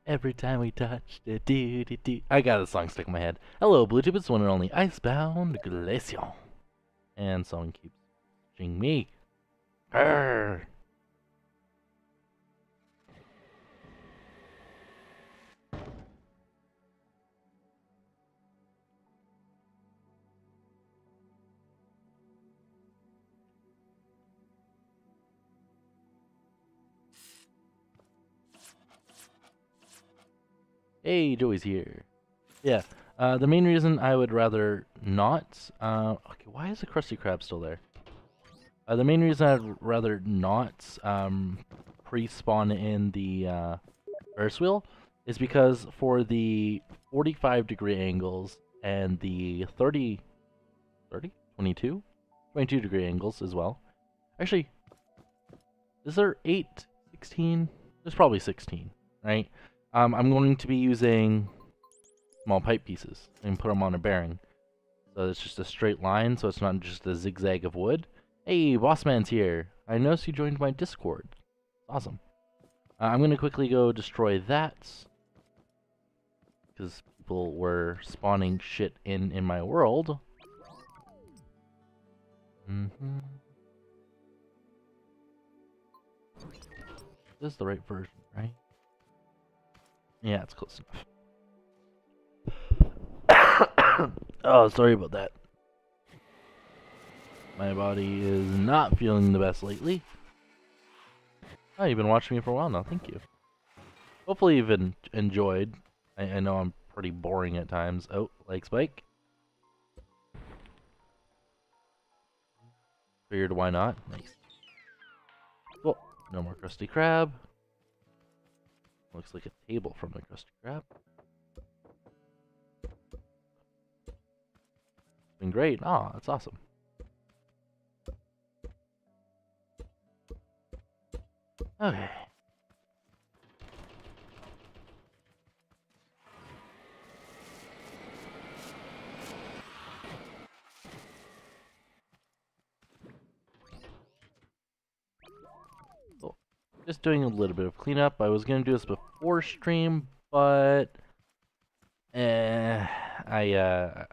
Every time we touch, do. I got a song stuck in my head. Hello, Bluetooth, it's the one and only Icebound Glaceon. And someone keeps pushing me. Arrgh. Hey, Joey's here. Yeah, the main reason I would rather not, okay, why is the Krusty Krab still there? The main reason I'd rather not, pre-spawn in the, Ferris wheel is because for the 45-degree angles and the 22-degree angles as well. Actually, is there 8, 16? There's probably 16, right? I'm going to be using small pipe pieces and put them on a bearing. So it's just a straight line, so it's not just a zigzag of wood. Hey, Bossman's here. I noticed you joined my Discord. Awesome. I'm going to quickly go destroy that, because people were spawning shit in my world. This is the right version, right? Yeah, it's close enough. Oh, sorry about that. My body is not feeling the best lately. Oh, you've been watching me for a while now, thank you. Hopefully you've enjoyed. I know I'm pretty boring at times. Oh, leg spike. Figured why not. Nice. Cool. No more Krusty Krab. Looks like a table from the Krusty Krab. Been great. Oh, that's awesome. Okay. Cool. Just doing a little bit of cleanup. I was gonna do this before stream, but I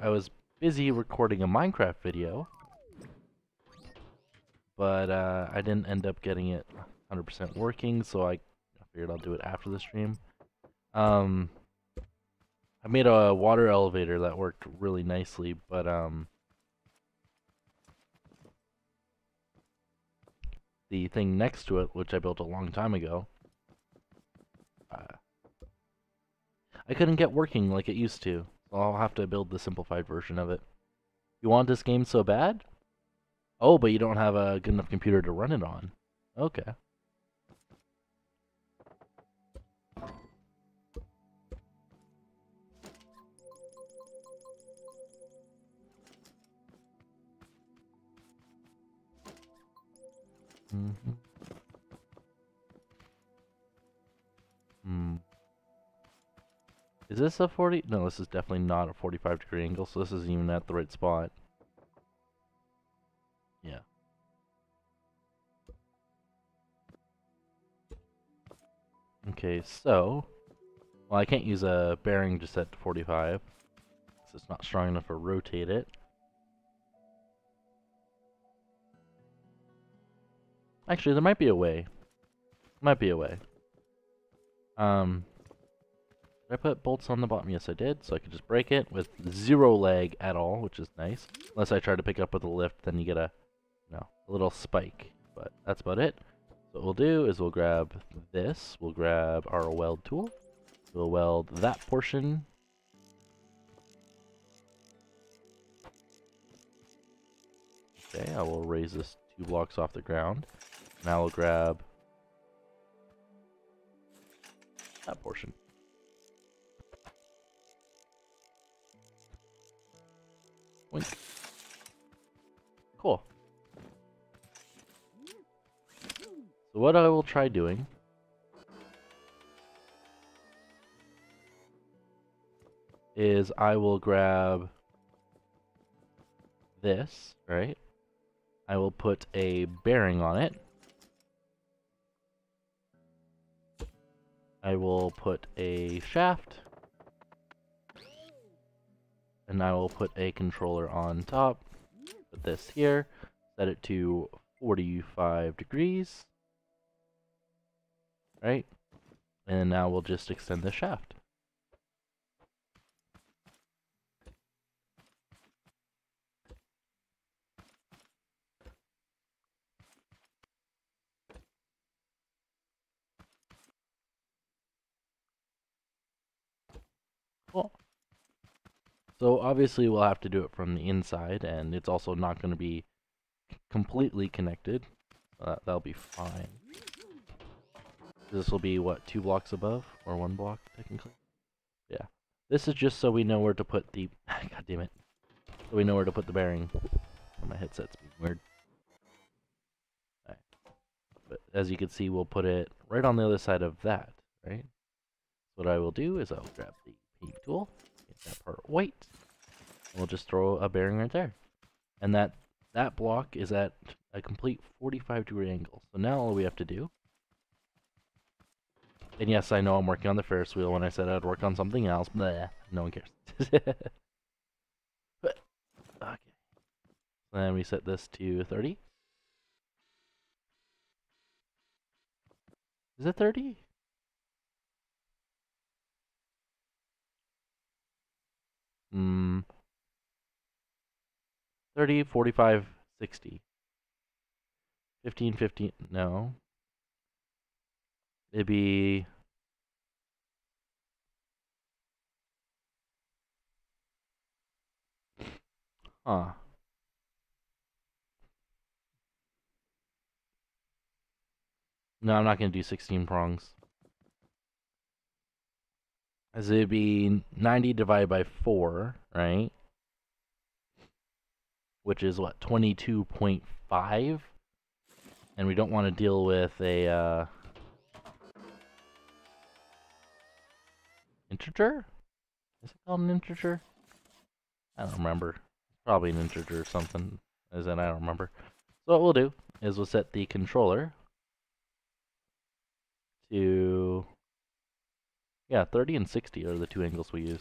was busy recording a Minecraft video, but I didn't end up getting it 100% working, so I figured I'll do it after the stream. I made a water elevator that worked really nicely, but the thing next to it, which I built a long time ago, I couldn't get working like it used to. So I'll have to build the simplified version of it. You want this game so bad? Oh, but you don't have a good enough computer to run it on. Okay. Mm-hmm. Hmm. Is this a 40? No, this is definitely not a 45-degree angle, so this isn't even at the right spot. Yeah. Okay, so... Well, I can't use a bearing just set to 45, because it's not strong enough to rotate it. Actually, there might be a way. Might be a way. Did I put bolts on the bottom? Yes, I did, so I could just break it with zero lag at all, which is nice. Unless I try to pick up with a lift, then you get a, a little spike. But that's about it. So what we'll do is we'll grab this. We'll grab our weld tool. We'll weld that portion. Okay, I will raise this 2 blocks off the ground. Now we'll grab that portion. Wink. Cool. So what I will try doing is I will grab this, right? I will put a bearing on it. I will put a shaft, and I will put a controller on top. Put this here, set it to 45 degrees, right? And now we'll just extend the shaft. Cool. So obviously we'll have to do it from the inside, and it's also not going to be completely connected. That'll be fine. This will be, what, 2 blocks above? Or 1 block, technically? Yeah. This is just so we know where to put the... God damn it. So we know where to put the bearing. My headset's being weird. Right. But as you can see, we'll put it right on the other side of that, right? What I will do is I'll grab the paint tool, get that part white, and we'll just throw a bearing right there. And that block is at a complete 45-degree angle. So now all we have to do... And yes, I know I'm working on the Ferris wheel when I said I'd work on something else. Bleh, no one cares. But, okay. Then we set this to 30. Is it 30? 30, 45, 60. 15, 15, no. It'd be... Huh. No, I'm not going to do 16 prongs. As it'd be 90 divided by 4, right? Which is what, 22.5? And we don't want to deal with a integer? Is it called an integer? I don't remember. Probably an integer or something. As in, I don't remember. So what we'll do is we'll set the controller to... Yeah, 30 and 60 are the 2 angles we use.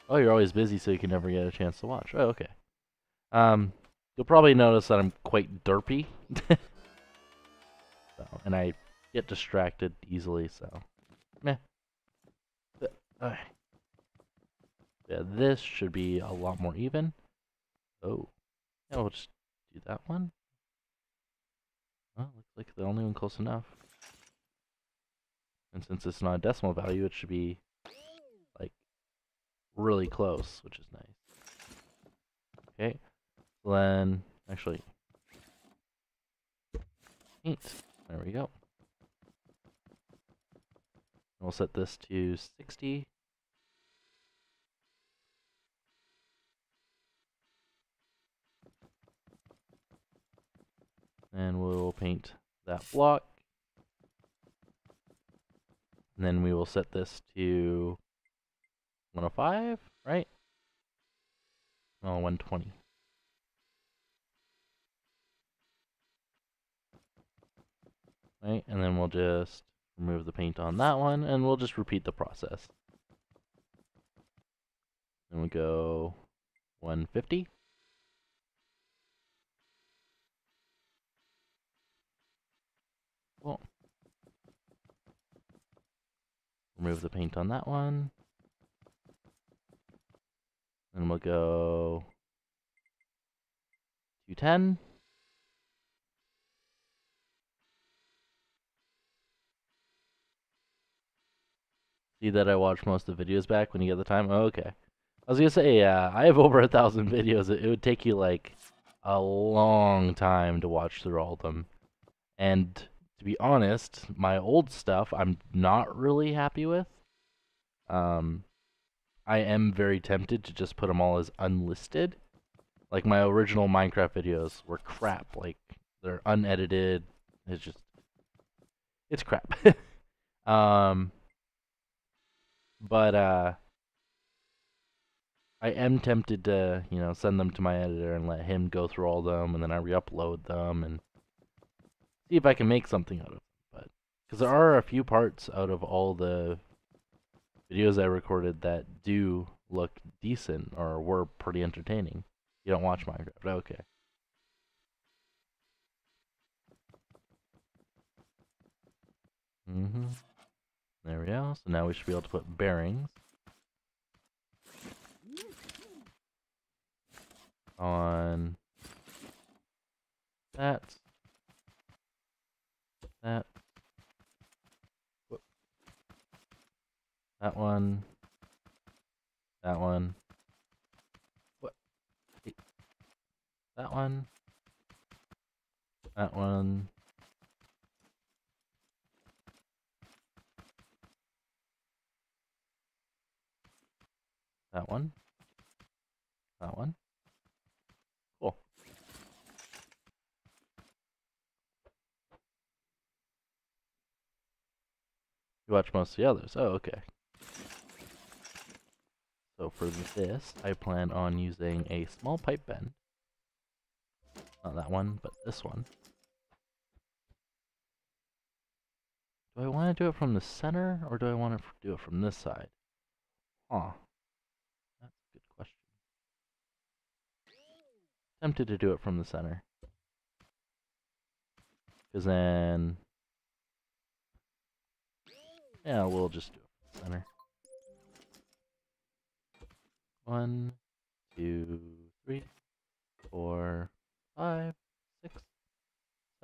Oh, you're always busy, so you can never get a chance to watch. Oh, okay. You'll probably notice that I'm quite derpy. And I get distracted easily, so... Meh. Yeah, this should be a lot more even. Oh. Yeah, we'll just do that one. Well, looks like the only one close enough. And since it's not a decimal value, it should be, like, really close, which is nice. Okay. Then, actually, paint. There we go. And we'll set this to 60. And we'll paint that block. And then we will set this to 105, right? Oh, 120. Right, and then we'll just remove the paint on that one, and we'll just repeat the process. Then we go 150. Cool. Remove the paint on that one. Then we'll go 210. See that I watched most of the videos back when you get the time? Oh, okay. I was gonna say, yeah, I have over 1,000 videos. It would take you, like, a long time to watch through all of them. And to be honest, my old stuff I'm not really happy with. I am very tempted to just put them all as unlisted. Like, my original Minecraft videos were crap. Like, they're unedited. It's just... It's crap. But, I am tempted to, you know, send them to my editor and let him go through all of them, and then I re-upload them, and see if I can make something out of them. But Because there are a few parts out of all the videos I recorded that do look decent or were pretty entertaining. You don't watch Minecraft, okay. There we go. So now we should be able to put bearings on that, that, whoop, that one, what, that one, that one, that one, that one. Cool. You watch most of the others. Oh, okay. So for this, I plan on using a small pipe bend. Not that one, but this one. Do I want to do it from the center, or do I want to do it from this side? Huh. That's a good question. Tempted to do it from the center. Because then... yeah, we'll just do it from the center. 1, 2, 3, 4, 5, 6,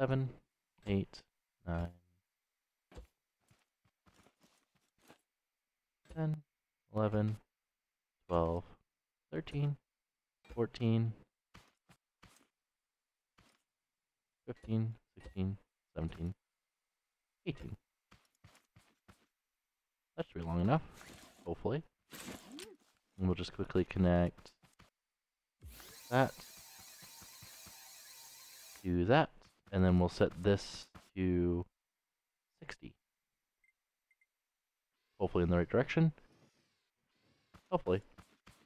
7, 8, 9, 10, 11, 12, 13, 14, 15, 16, 17, 18. That should be long enough, hopefully. And we'll just quickly connect that to that, and then we'll set this to 60. Hopefully in the right direction. Hopefully.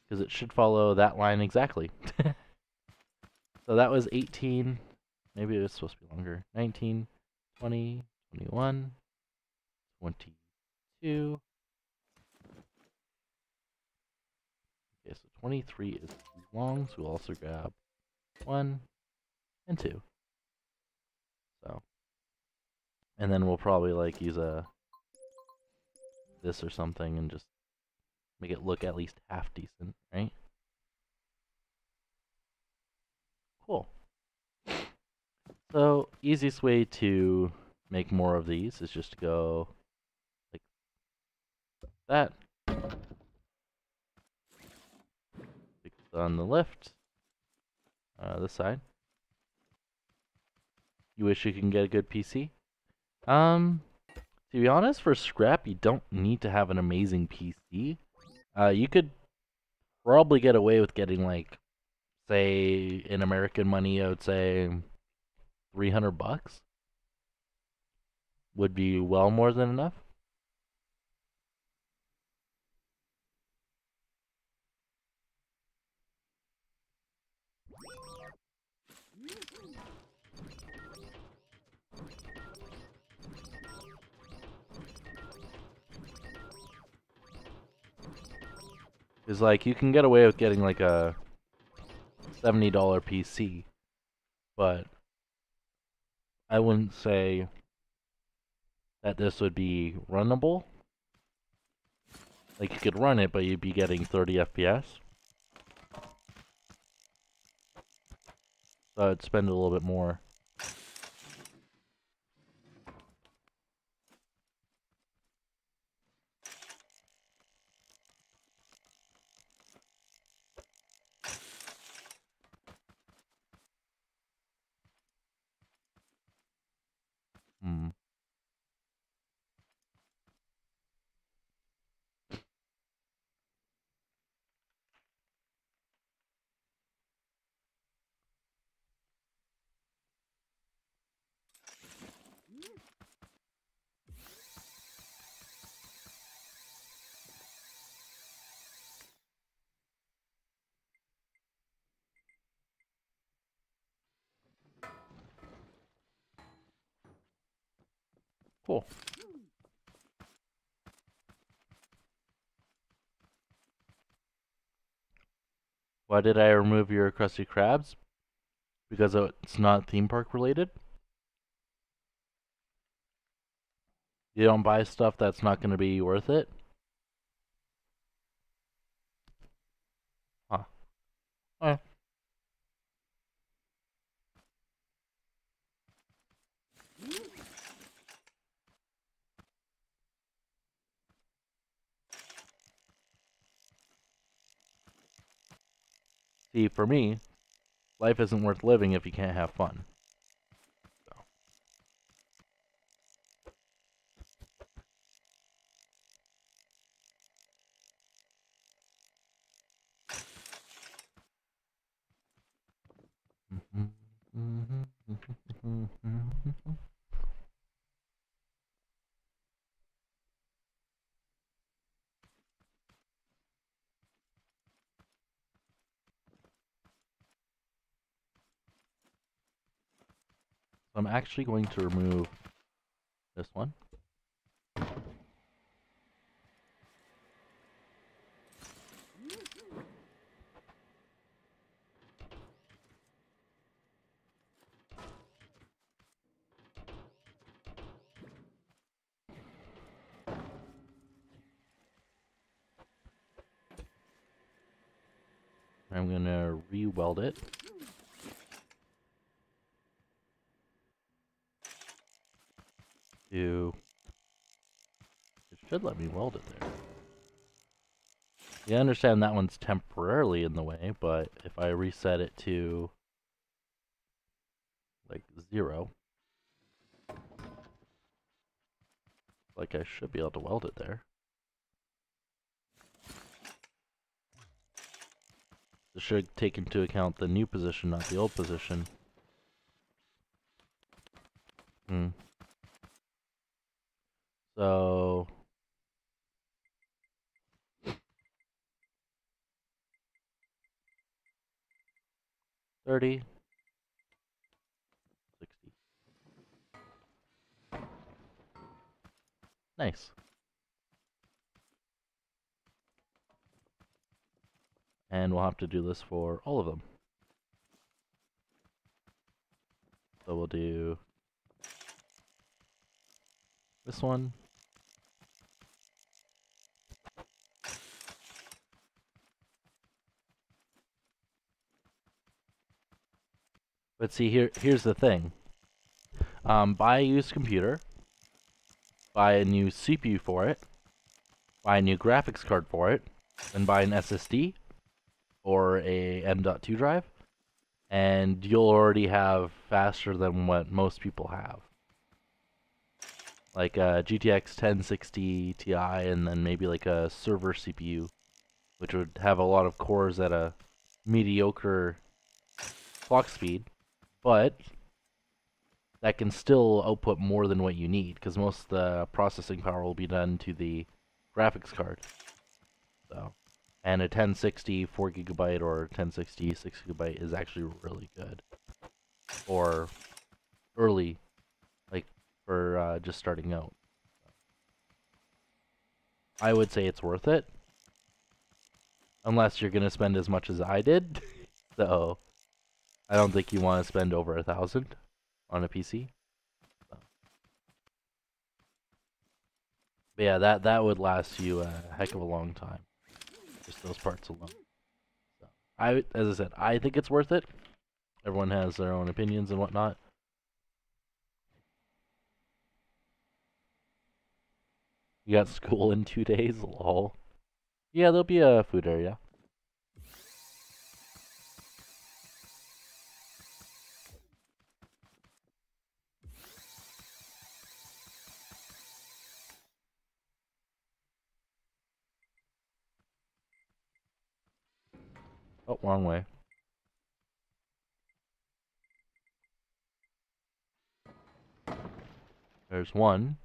Because it should follow that line exactly. So that was 18. Maybe it was supposed to be longer. 19, 20, 21, 22. Okay, so 23 is too long, so we'll also grab 1 and 2. So, and then we'll probably like use this or something and just make it look at least half decent, right? Cool. So, easiest way to make more of these is just to go like that. On the left, this side. You wish you can get a good PC? To be honest, for scrap, you don't need to have an amazing PC. You could probably get away with getting like, say, in American money, I would say $300 would be well more than enough. Because like you can get away with getting like a $70 PC, but I wouldn't say that this would be runnable. Like you could run it, but you'd be getting 30 FPS. So I'd spend a little bit more. Hmm. Cool. Why did I remove your Krusty Krabs? Because it's not theme park related? You don't buy stuff that's not going to be worth it? Huh. Alright. See, for me, life isn't worth living if you can't have fun. So. I'm actually going to remove this one. I'm going to re-weld it. It should let me weld it there. You understand that one's temporarily in the way, but if I reset it to like 0, like I should be able to weld it there. This should take into account the new position, not the old position. So 30, 60. Nice. And we'll have to do this for all of them. So we'll do this one. But see, here's the thing. Buy a used computer, buy a new CPU for it, buy a new graphics card for it, then buy an SSD or a M.2 drive, and you'll already have faster than what most people have. Like a GTX 1060 Ti, and then maybe like a server CPU, which would have a lot of cores at a mediocre clock speed, but that can still output more than what you need, because most of the processing power will be done to the graphics card. So, and a 1060 4GB or 1060 6GB is actually really good for early, like for just starting out. I would say it's worth it, unless you're gonna spend as much as I did. So, I don't think you want to spend over 1,000 on a PC. So. But yeah, that would last you a heck of a long time. Just those parts alone. So, as I said, I think it's worth it. Everyone has their own opinions and whatnot. You got school in 2 days, lol. Yeah, there'll be a food area. Oh, wrong way. There's one.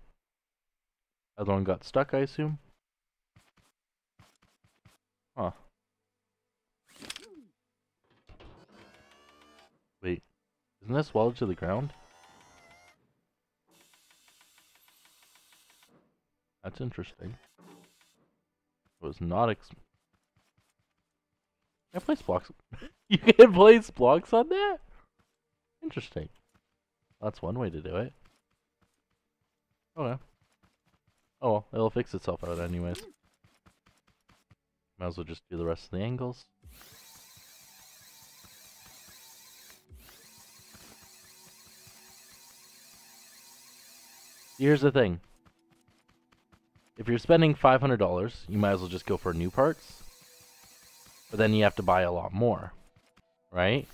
Other one got stuck, I assume. Huh. Wait, isn't this welded to the ground? That's interesting. It was not I place blocks. You can place blocks on that? Interesting. That's one way to do it. Okay. Oh well, it'll fix itself out anyways. Might as well just do the rest of the angles. Here's the thing. If you're spending $500, you might as well just go for new parts. But then you have to buy a lot more, right?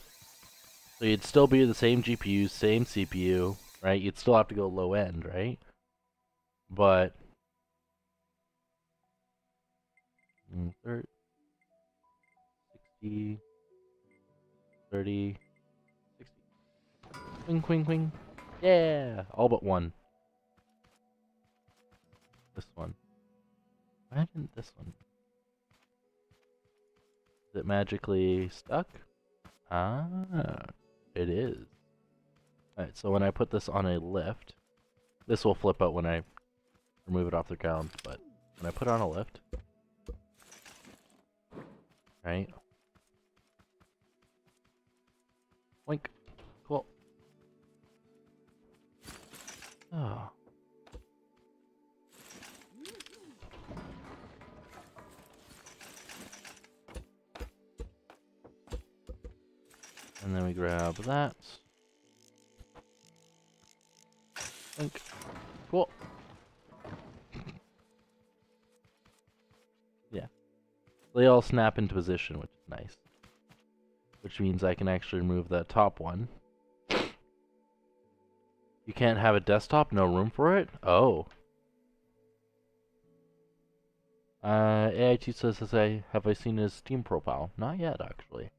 So you'd still be the same GPU, same CPU, right? You'd still have to go low end, right? But 30, 60, 30, 60. Quing, quing, quing. Yeah! All but one. This one. Why didn't this one? Is it magically stuck? Ah, it is. Alright, so when I put this on a lift, this will flip out when I remove it off the ground, but when I put it on a lift, right? Wink. Cool. Oh. And then we grab that. Wink. Cool. Yeah. They all snap into position, which is nice. Which means I can actually remove that top one. You can't have a desktop? No room for it? Oh. AIT says, have I seen his Steam profile? Not yet, actually.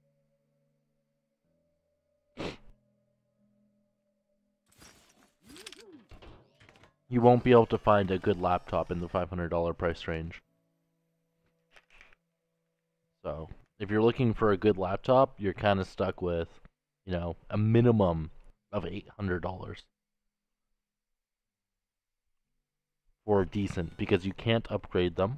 You won't be able to find a good laptop in the $500 price range. So, if you're looking for a good laptop, you're kind of stuck with, you know, a minimum of $800 for decent, because you can't upgrade them.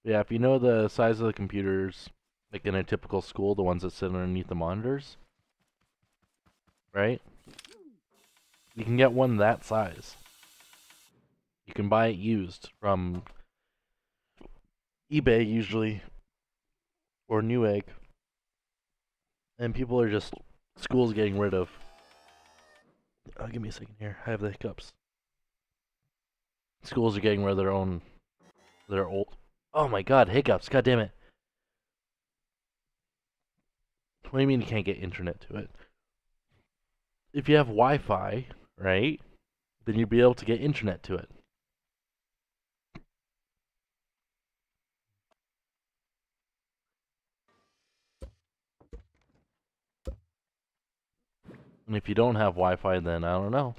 Yeah, if you know the size of the computers, like in a typical school, the ones that sit underneath the monitors, right? You can get one that size. You can buy it used from eBay usually, or Newegg. And people are just, schools getting rid of. Give me a second here, I have the hiccups. Schools are getting rid of their old. Oh my god, hiccups, god damn it. What do you mean you can't get internet to it? If you have Wi-Fi, right, then you'd be able to get internet to it. And if you don't have Wi-Fi, then I don't know.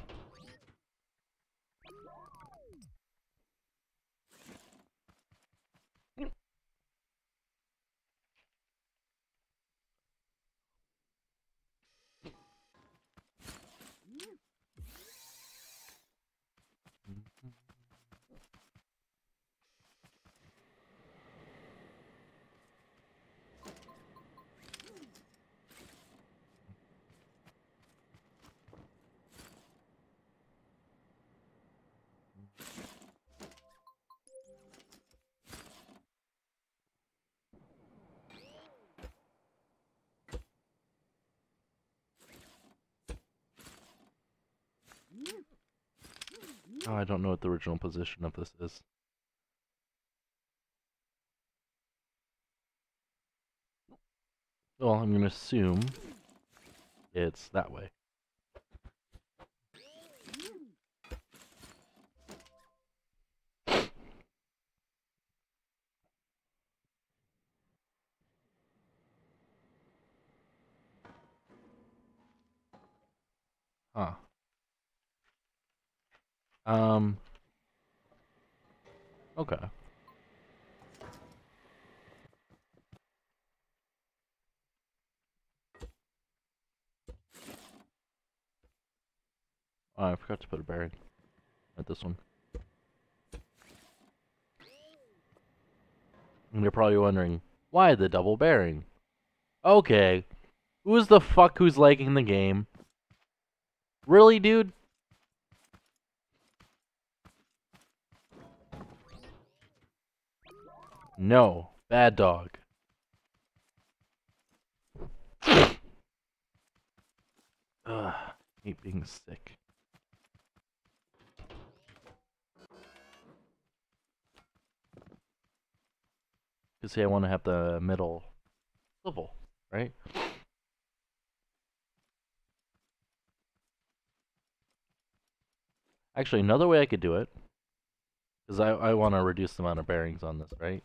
Oh, I don't know what the original position of this is. Well, I'm gonna assume it's that way. Huh. Okay. Oh, I forgot to put a bearing at this one. And you're probably wondering, why the double bearing? Okay. Who's the fuck who's liking the game? Really, dude? No. Bad dog. Ugh. Hate being sick. Because see, I want to have the middle level, right? Actually, another way I could do it, because I want to reduce the amount of bearings on this, right?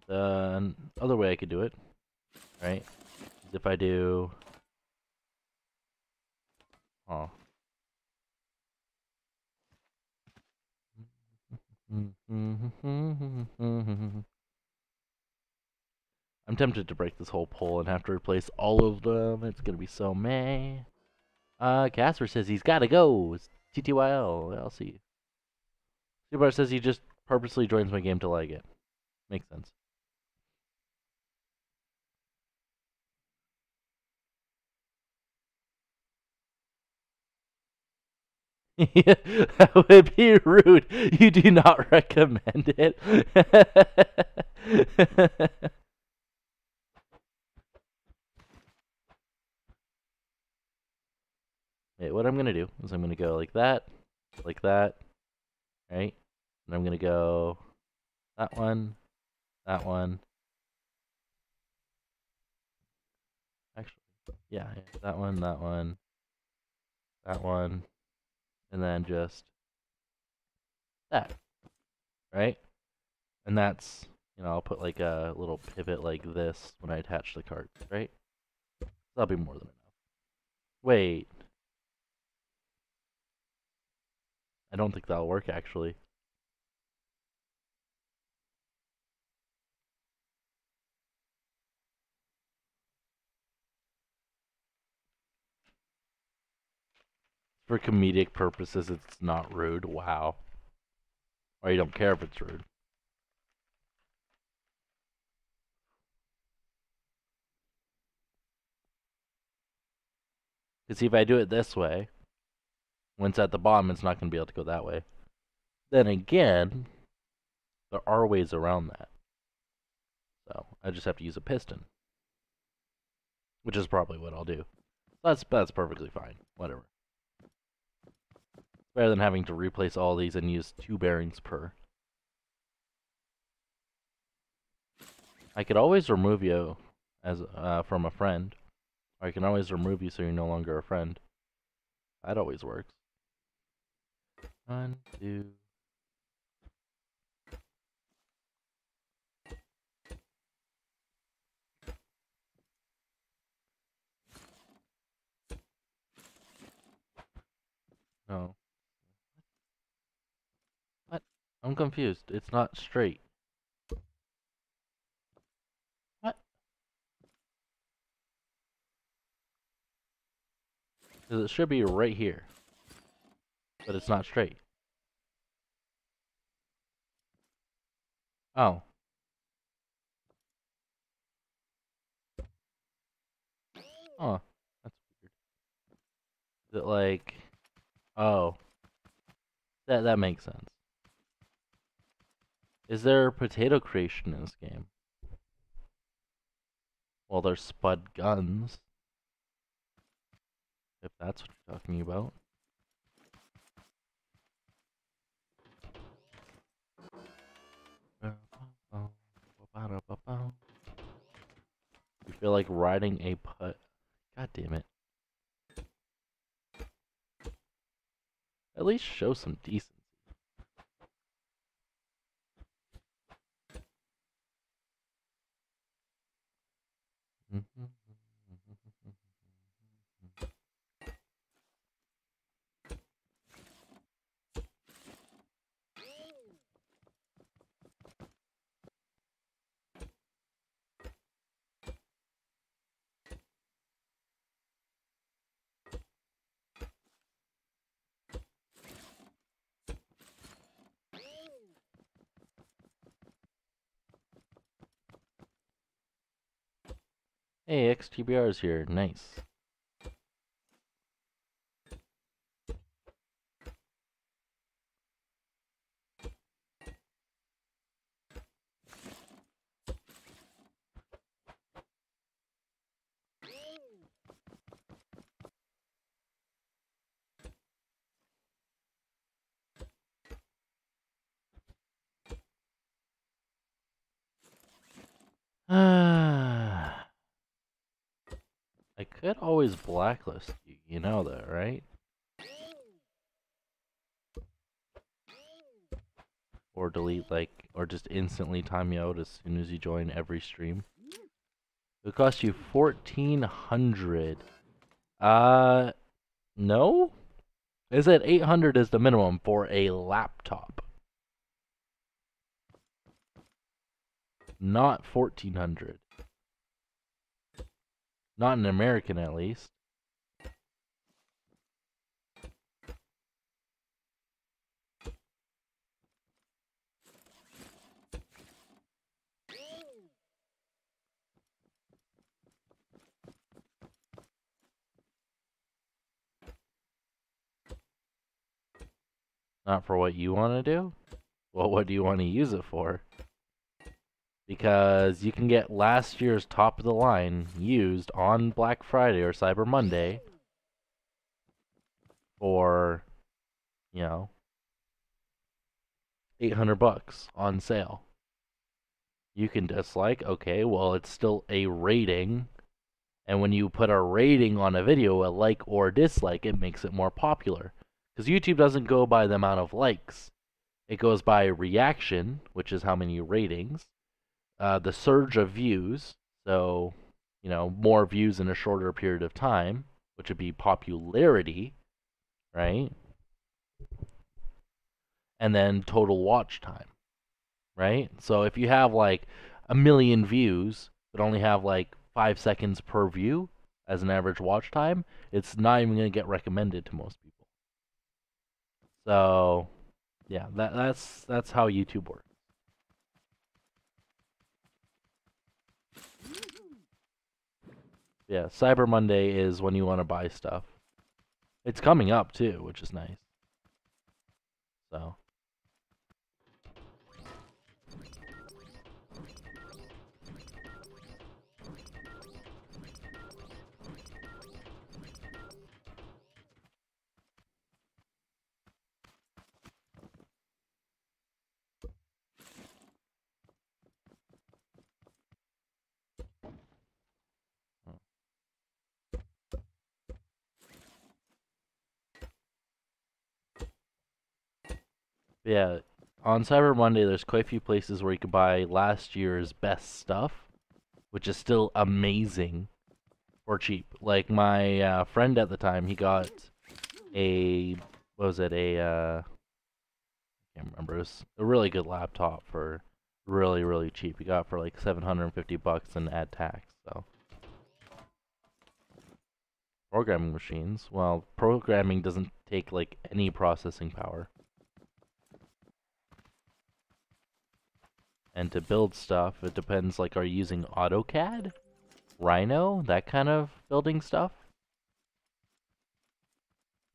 The other way I could do it, right, is if I do... Oh. I'm tempted to break this whole pole and have to replace all of them. It's gonna be so meh. Casper says he's gotta go. It's TTYL. I'll see. Super says he just purposely joins my game to like it. Makes sense. That would be rude. You do not recommend it. Wait, what I'm gonna do is I'm gonna go like that, right? And I'm gonna go that one, that one. Actually, yeah, that one, that one, that one, and then just that, right? And that's, I'll put like a little pivot like this when I attach the cart, right? That'll be more than enough. Wait, I don't think that'll work actually. For comedic purposes, it's not rude. Wow. Or you don't care if it's rude. Because if I do it this way, when it's at the bottom, it's not going to be able to go that way. Then again, there are ways around that. So I just have to use a piston, which is probably what I'll do. That's perfectly fine. Whatever. Better than having to replace all these and use 2 bearings per. I could always remove you as from a friend, or I can always remove you so you're no longer a friend. That always works. 1, 2. No. What? I'm confused. It's not straight. What? Because it should be right here, but it's not straight. Oh. Oh. That's weird. Is it like... Oh. That makes sense. Is there potato creation in this game? Well, there's spud guns. If that's what you're talking about. You feel like riding a putt. God damn it. At least show some decency. Hey, XTBR's here. Nice. I could always blacklist you, you know that, right? Or delete, like, or just instantly time you out as soon as you join every stream. It would cost you 1,400. No? Is it 800 is the minimum for a laptop? Not 1,400. Not an American, at least. Not for what you want to do? Well, what do you want to use it for? Because you can get last year's top of the line used on Black Friday or Cyber Monday for, you know, 800 bucks on sale. You can dislike, okay, well, it's still a rating. And when you put a rating on a video, a like or dislike, it makes it more popular. Because YouTube doesn't go by the amount of likes. It goes by reaction, which is how many ratings, the surge of views, so, you know, more views in a shorter period of time, which would be popularity, right? And then total watch time, right? So if you have like a million views, but only have like 5 seconds per view as an average watch time, it's not even going to get recommended to most people. So, yeah, that's how YouTube works. Yeah, Cyber Monday is when you want to buy stuff. It's coming up too, which is nice. So, yeah, on Cyber Monday, there's quite a few places where you can buy last year's best stuff, which is still amazing for cheap. Like my friend at the time, he got a what was it? I can't remember. It was a really good laptop for really cheap. He got it for like 750 bucks and add tax. So programming machines. Well, programming doesn't take like any processing power. And to build stuff, it depends, like, are you using AutoCAD? Rhino? That kind of building stuff?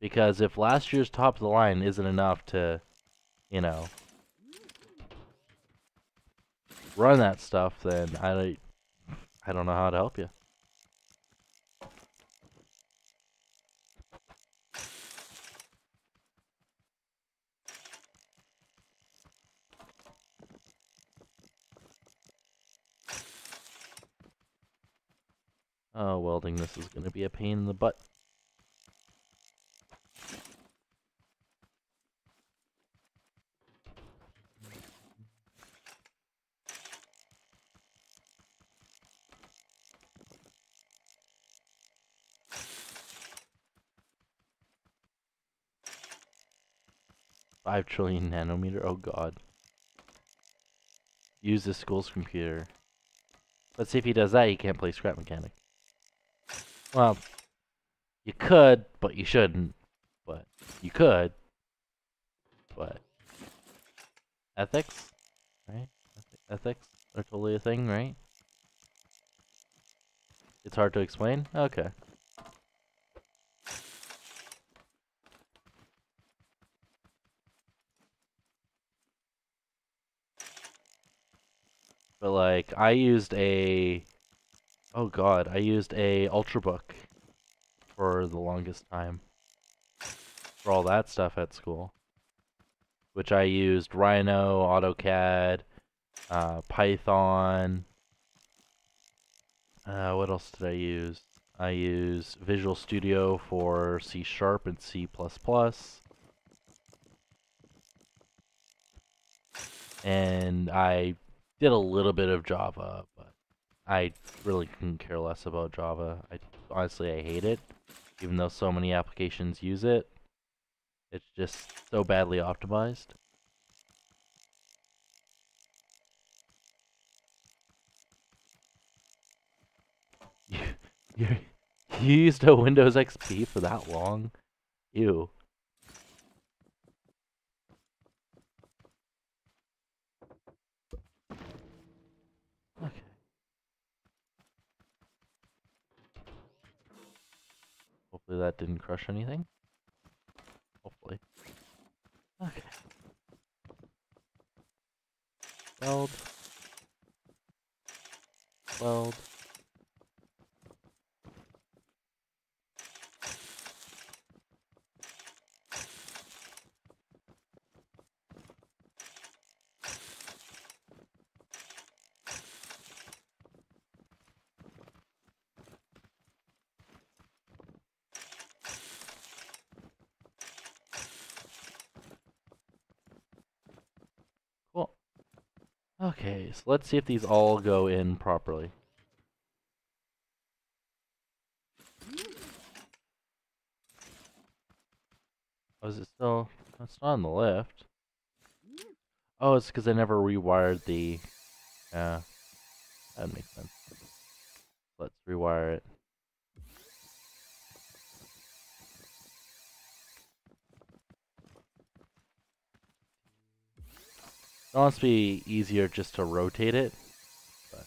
Because if last year's top of the line isn't enough to, you know, run that stuff, then I don't know how to help you. Oh, welding this is going to be a pain in the butt. Five trillion nanometer? Oh god. Use the school's computer. Let's see if he does that, he can't play Scrap Mechanic. Well, you could, but you shouldn't. But you could. But ethics? Right? Ethics are totally a thing, right? It's hard to explain? Okay. But like, I used a... Oh god, I used a Ultrabook for the longest time. For all that stuff at school. Which I used Rhino, AutoCAD, Python. What else did I use? I used Visual Studio for C# and C++. And I did a little bit of Java, but I really couldn't care less about Java. Honestly, I hate it, even though so many applications use it. It's just so badly optimized. You, you, you used a Windows XP for that long? Ew. Okay. Hopefully that didn't crush anything. Hopefully. Okay. Weld. Weld. Cool. Okay, so let's see if these all go in properly. Oh, is it still... It's not on the lift. Oh, it's because I never rewired the... Yeah, that makes sense. Let's rewire it. It must be easier just to rotate it. But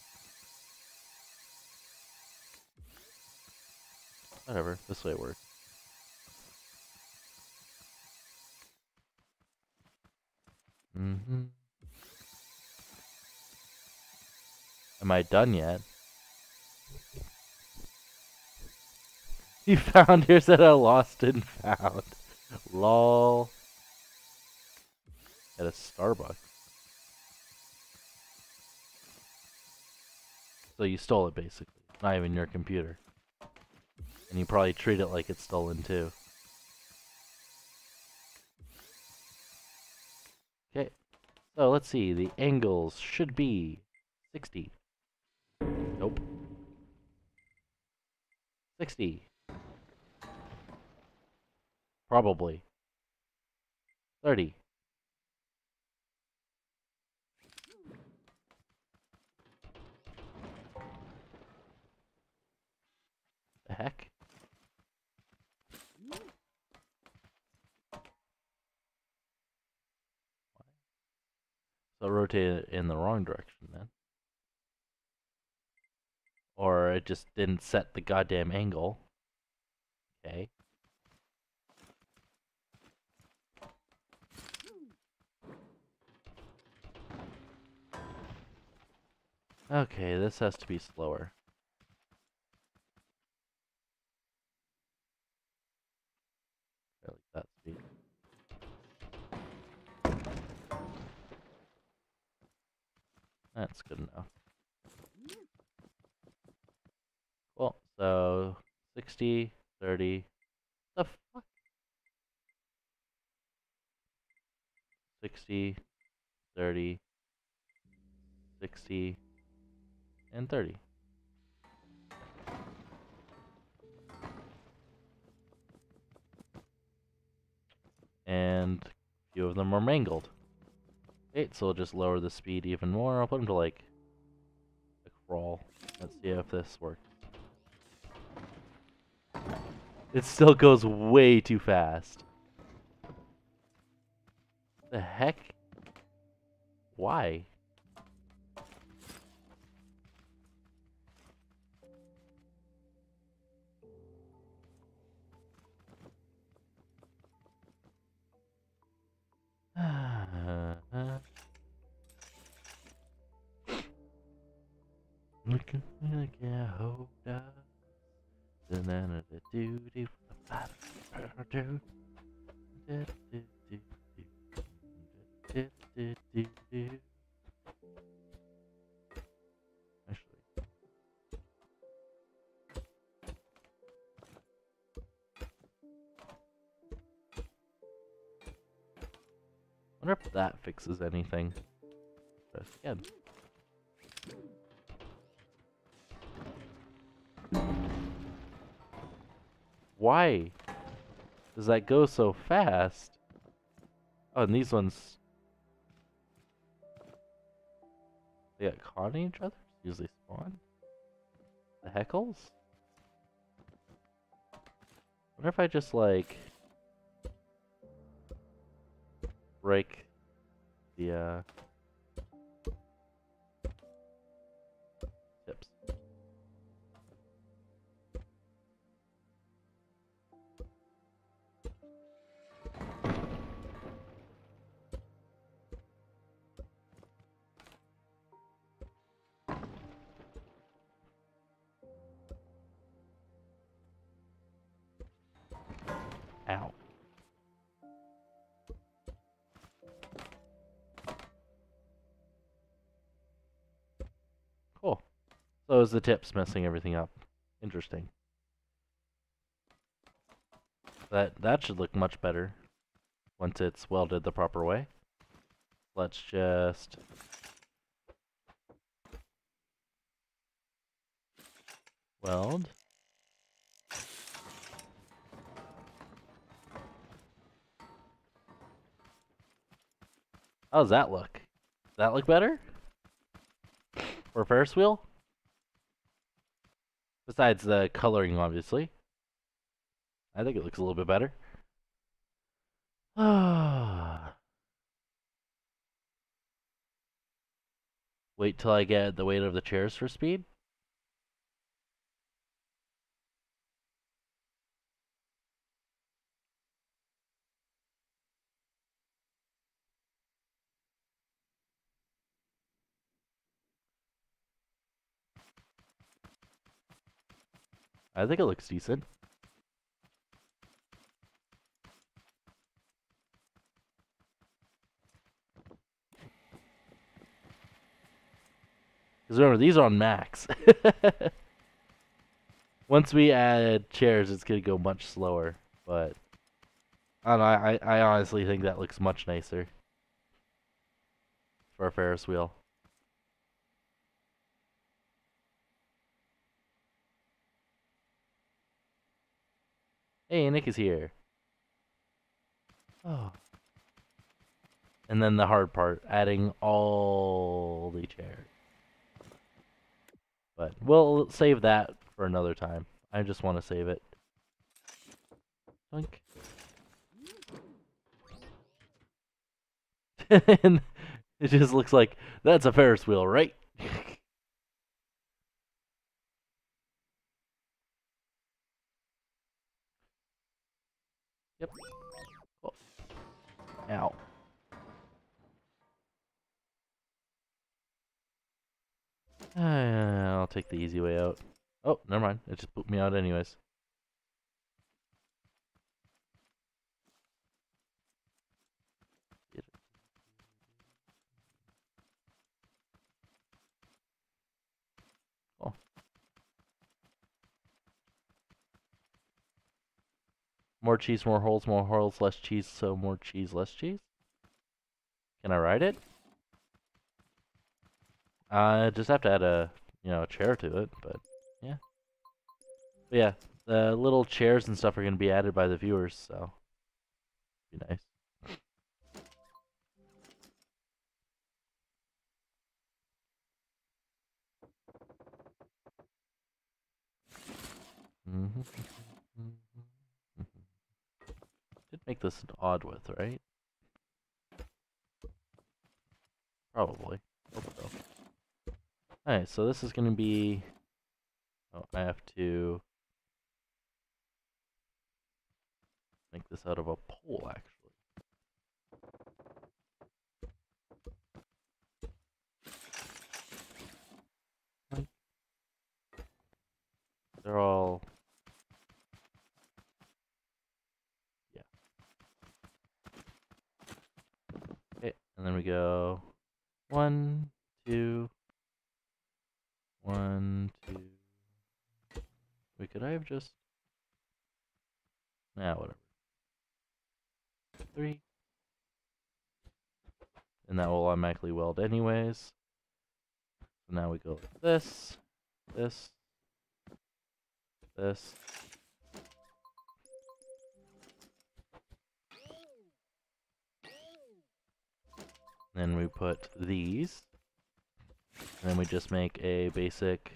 whatever, this way it works. Am I done yet? You found yours at a lost and found. Lol. At a Starbucks. So you stole it basically. It's not even your computer. And you probably treat it like it's stolen too. Okay. So let's see. The angles should be 60. Nope. 60. Probably. 30. The heck? So rotate it in the wrong direction then. Or it just didn't set the goddamn angle. Okay. Okay, this has to be slower. Like that speed. That's good enough. Cool. So 60, 30. The fuck? 60, 30, 60, and 30. And a few of them are mangled. Okay, so we'll just lower the speed even more. I'll put them to like a crawl. Let's see if this works. It still goes way too fast. The heck? Why? Actually, wonder if that fixes anything. Press again. Why does that go so fast? Oh, and these ones, they get caught in each other? Usually spawn? The heckles? What if I just, like, break the, tips? Ow. Cool. So is the tips messing everything up? Interesting. That should look much better once it's welded the proper way. Let's just weld. How does that look? Does that look better? For a Ferris wheel? Besides the coloring, obviously. I think it looks a little bit better. Wait till I get the weight of the chairs for speed. I think it looks decent. Because remember, these are on max. Once we add chairs, it's going to go much slower. But I don't know, I honestly think that looks much nicer for a Ferris wheel. Hey, Nick is here. Oh. And then the hard part, adding all the chairs. But we'll save that for another time. I just want to save it. Blink. And it just looks like, that's a Ferris wheel, right? Yep. Oh. Ow. I'll take the easy way out. Oh, never mind. It just put me out anyways. Oh. More cheese, more holes, less cheese, so more cheese, less cheese? Can I ride it? Just have to add a, a chair to it, but yeah. But yeah, the little chairs and stuff are going to be added by the viewers, so be nice. Did make this an odd width, right? Probably. Hope so. Alright, so this is going to be... Oh, I have to make this out of a pole, actually. They're all... And then we go 1, 2, 1, 2. Wait, could I have just... Nah, whatever. 3. And that will automatically weld anyways. So now we go like this, this, this. Then we put these. And then we just make a basic...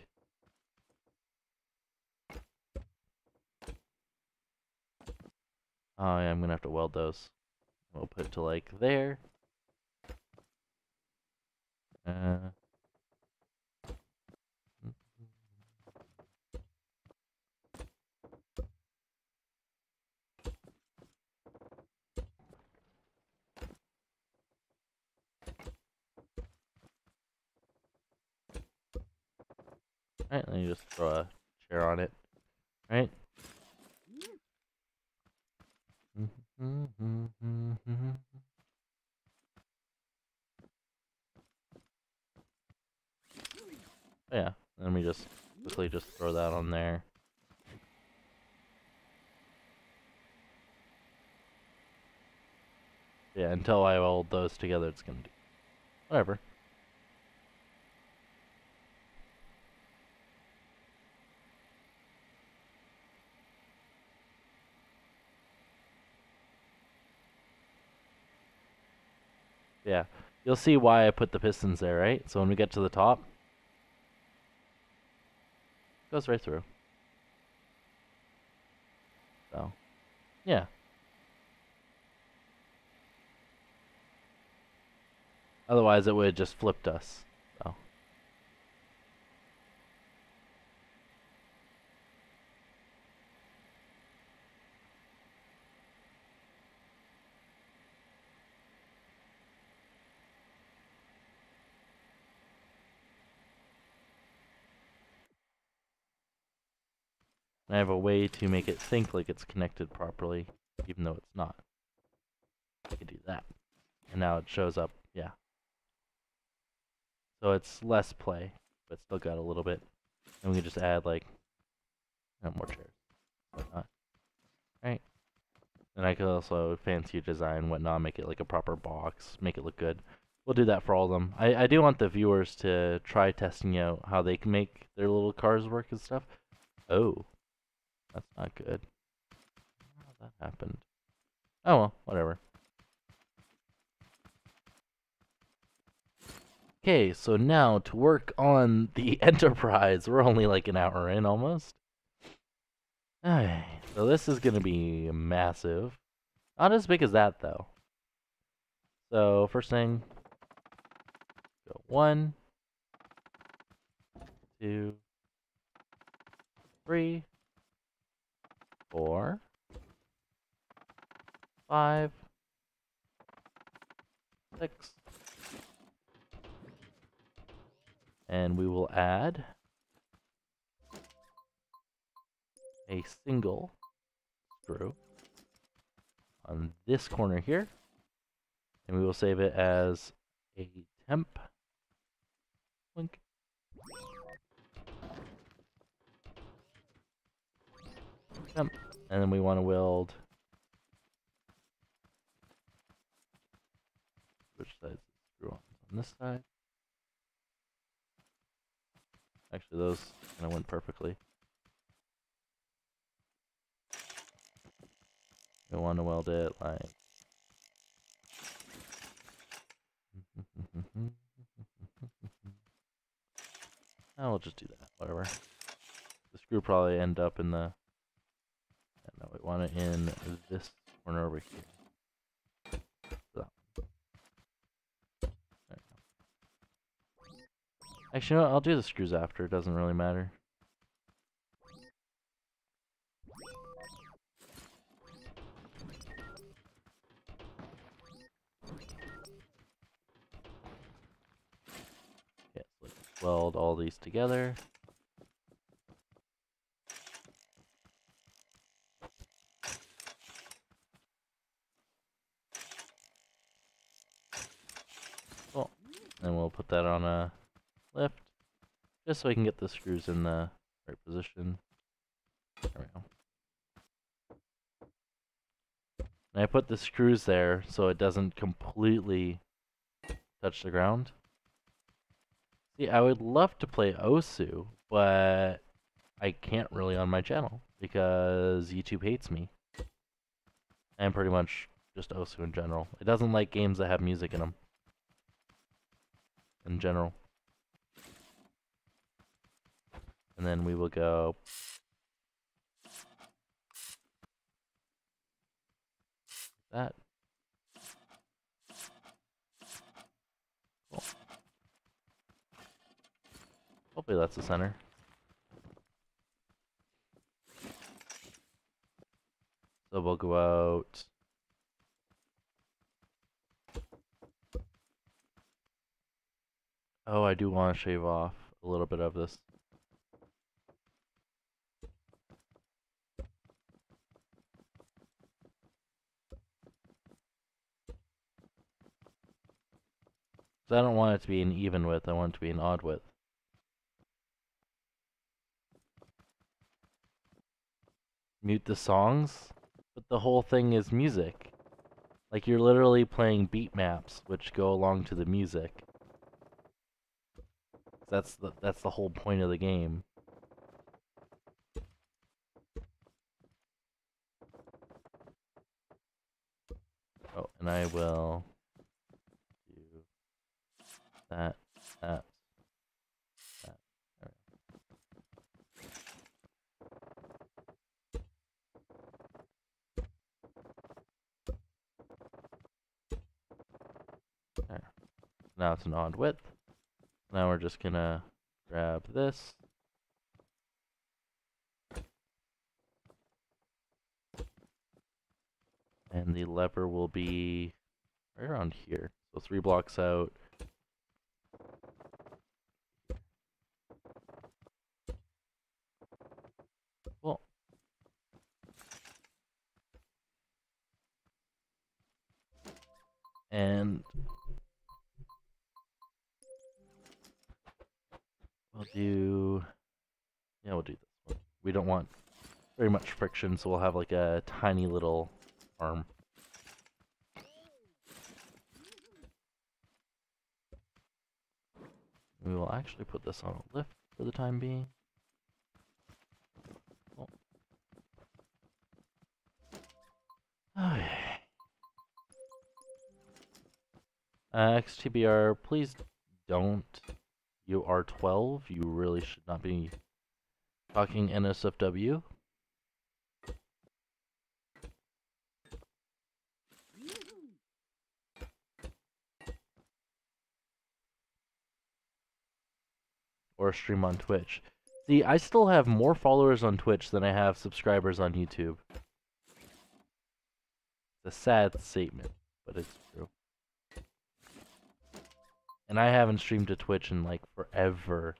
Oh yeah, I'm gonna have to weld those. We'll put it to like there. Right, then you just throw a chair on it. Right? Yeah, then we just quickly just throw that on there. Yeah, until I weld those together, it's gonna do whatever. Yeah, you'll see why I put the pistons there, right? So when we get to the top, it goes right through. So, yeah. Otherwise, it would have just flipped us. So. I have a way to make it think like it's connected properly, even though it's not. I could do that. And now it shows up, yeah. So it's less play, but still got a little bit. And we can just add like more chairs, whatnot. Right? And I could also fancy design, whatnot, make it like a proper box, make it look good. We'll do that for all of them. I do want the viewers to try testing out how they can make their little cars work and stuff. Oh, that's not good. How that happened? Oh well, whatever. Okay, so now to work on the Enterprise. We're only like an hour in almost. Alright, so this is gonna be massive. Not as big as that though. So first thing, go 1, 2, 3, 4, 5, 6, and we will add a single screw on this corner here, and we will save it as a temp link. Temp, and then we want to weld. Which side is the screw on this side? Actually, those kind of went perfectly. We want to weld it like. Oh, we'll just do that. Whatever. The screw probably end up in the. No, we want it in this corner over here. So. Actually, no, I'll do the screws after. It doesn't really matter. Okay, so let's weld all these together. And we'll put that on a lift, just so we can get the screws in the right position. There we go. And I put the screws there so it doesn't completely touch the ground. See, I would love to play Osu, but I can't really on my channel because YouTube hates me. And pretty much just Osu in general. It doesn't like games that have music in them. In general. And then we will go that. Cool. Hopefully that's the center. So we'll go out. Oh, I do want to shave off a little bit of this. I don't want it to be an even width, I want it to be an odd width. Mute the songs, but the whole thing is music. Like you're literally playing beat maps which go along to the music. That's the whole point of the game. Oh, and I will do that, that, that. There. Now it's an odd width. Now we're just gonna grab this. And the lever will be right around here. So 3 blocks out. Cool. And we'll do, yeah, we'll do this one. We don't want very much friction, so we'll have like a tiny little arm. We will actually put this on a lift for the time being. Cool. Okay. XTBR, please don't. You are 12. You really should not be talking NSFW. Or stream on Twitch. See, I still have more followers on Twitch than I have subscribers on YouTube. It's a sad statement, but it's true. And I haven't streamed to Twitch in like forever.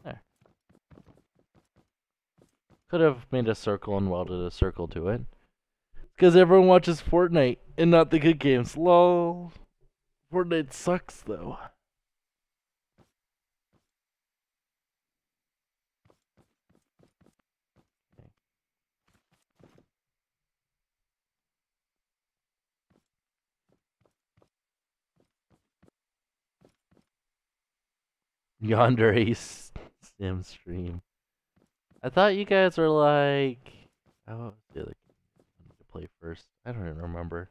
There. Could have made a circle and welded a circle to it. Because everyone watches Fortnite and not the good games. LOL. Fortnite sucks though. Yonder Ace Sim stream. I thought you guys were like, oh, what was the other game I need to play first? I don't even remember.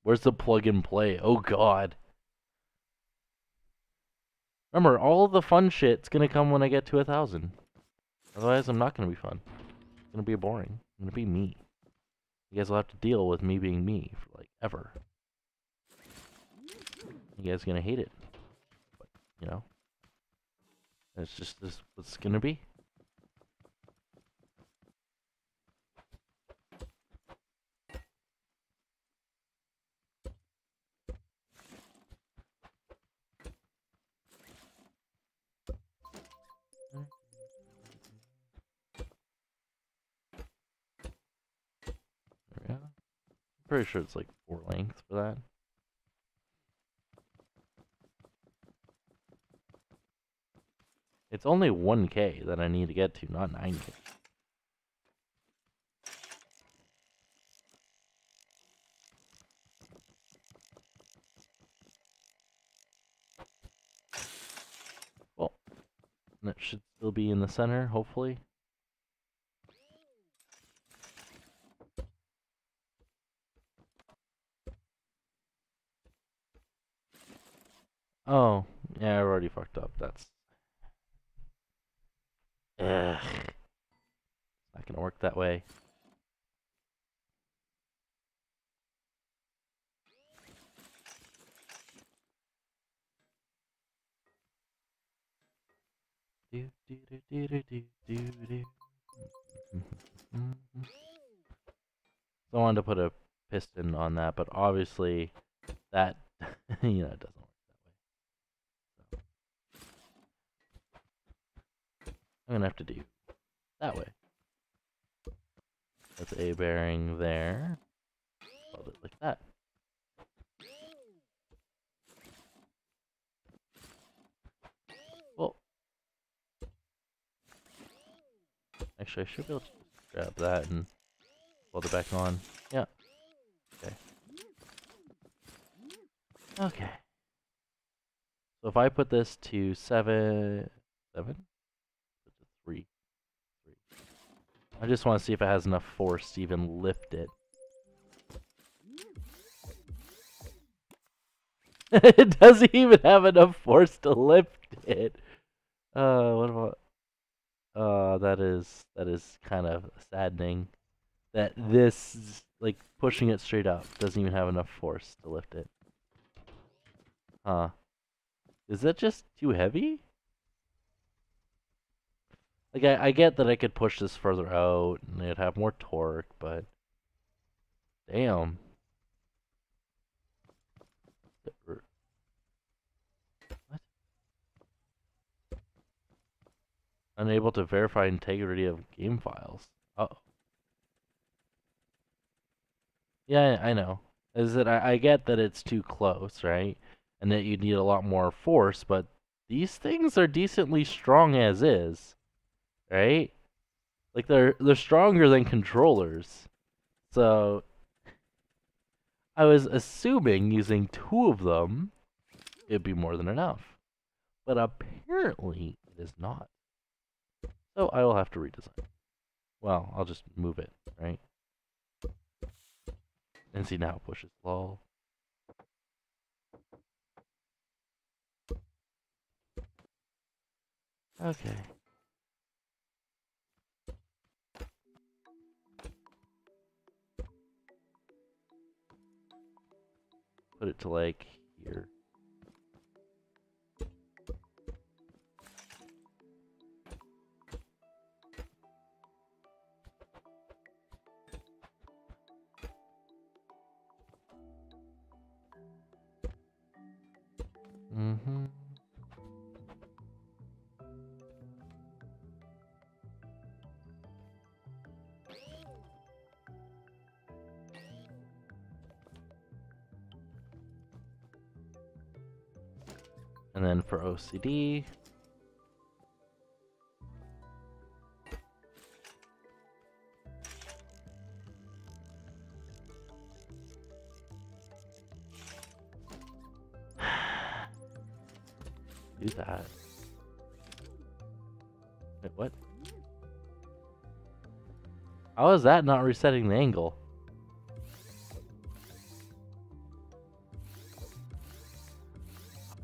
Where's the plug and play? Oh god. Remember, all the fun shit's gonna come when I get to 1,000. Otherwise, I'm not gonna be fun. It's gonna be boring. I'm gonna be me. You guys will have to deal with me being me for like ever. You guys are gonna hate it. But, you know, it's just this what it's gonna be. There we go. I'm pretty sure it's like 4 lengths for that. It's only 1K that I need to get to, not 9K. Well, that should still be in the center, hopefully. Oh, yeah, I already fucked up. That's... Ugh. It's not gonna work that way. Do, do, do, do, do, do, do. So I wanted to put a piston on that, but obviously that, you know, it doesn't work that way. So I'm gonna have to do that way. That's a bearing there. Hold it like that. Well, actually, I should be able to grab that and weld it back on. Yeah. Okay. Okay. So if I put this to 7, 7? Put to 3. I just want to see if it has enough force to even lift it. It doesn't even have enough force to lift it. What about... that is kind of saddening. That this, like, pushing it straight up doesn't even have enough force to lift it. Huh. Is that just too heavy? Like, I get that I could push this further out and it'd have more torque, but... Damn. What? Unable to verify integrity of game files. Uh-oh. Yeah, I know. Is that I get that it's too close, right? And that you need a lot more force, but these things are decently strong as is, right? Like they're stronger than controllers. So I was assuming using 2 of them it'd be more than enough. But apparently it is not. So I will have to redesign. Well, I'll just move it, right? And see now it pushes lol. Okay. Put it to like here. Mm-hmm. And then for OCD, do that. Wait, what? How is that not resetting the angle?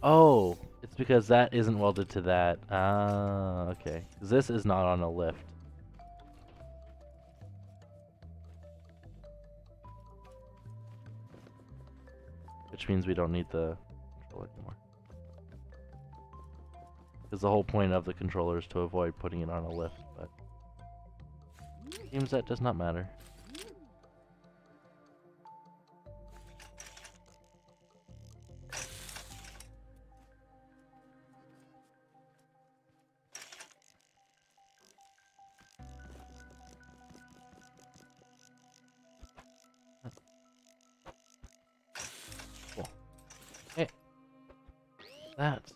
Oh, it's because that isn't welded to that. Ah, okay. 'Cause this is not on a lift. Which means we don't need the controller anymore. Because the whole point of the controller is to avoid putting it on a lift, but it seems that does not matter. Cool. Hey, that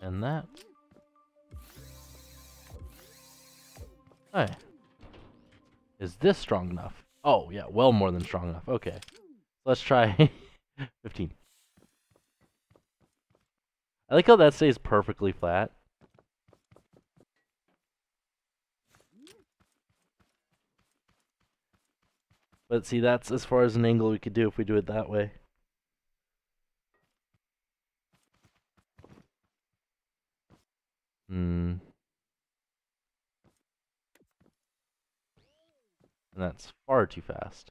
and that. Hey, is this strong enough? Oh yeah, well more than strong enough. Okay, let's try 15. I like how that stays perfectly flat. But see, that's as far as an angle we could do if we do it that way. And that's far too fast.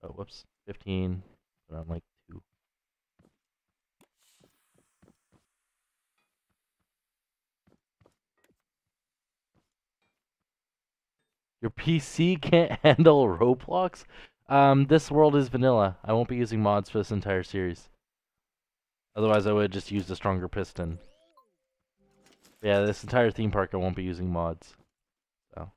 Oh, whoops. 15. But I'm like 2. Your PC can't handle Roblox? This world is vanilla. I won't be using mods for this entire series. Otherwise, I would just use a stronger piston. Yeah, this entire theme park, I won't be using mods. So.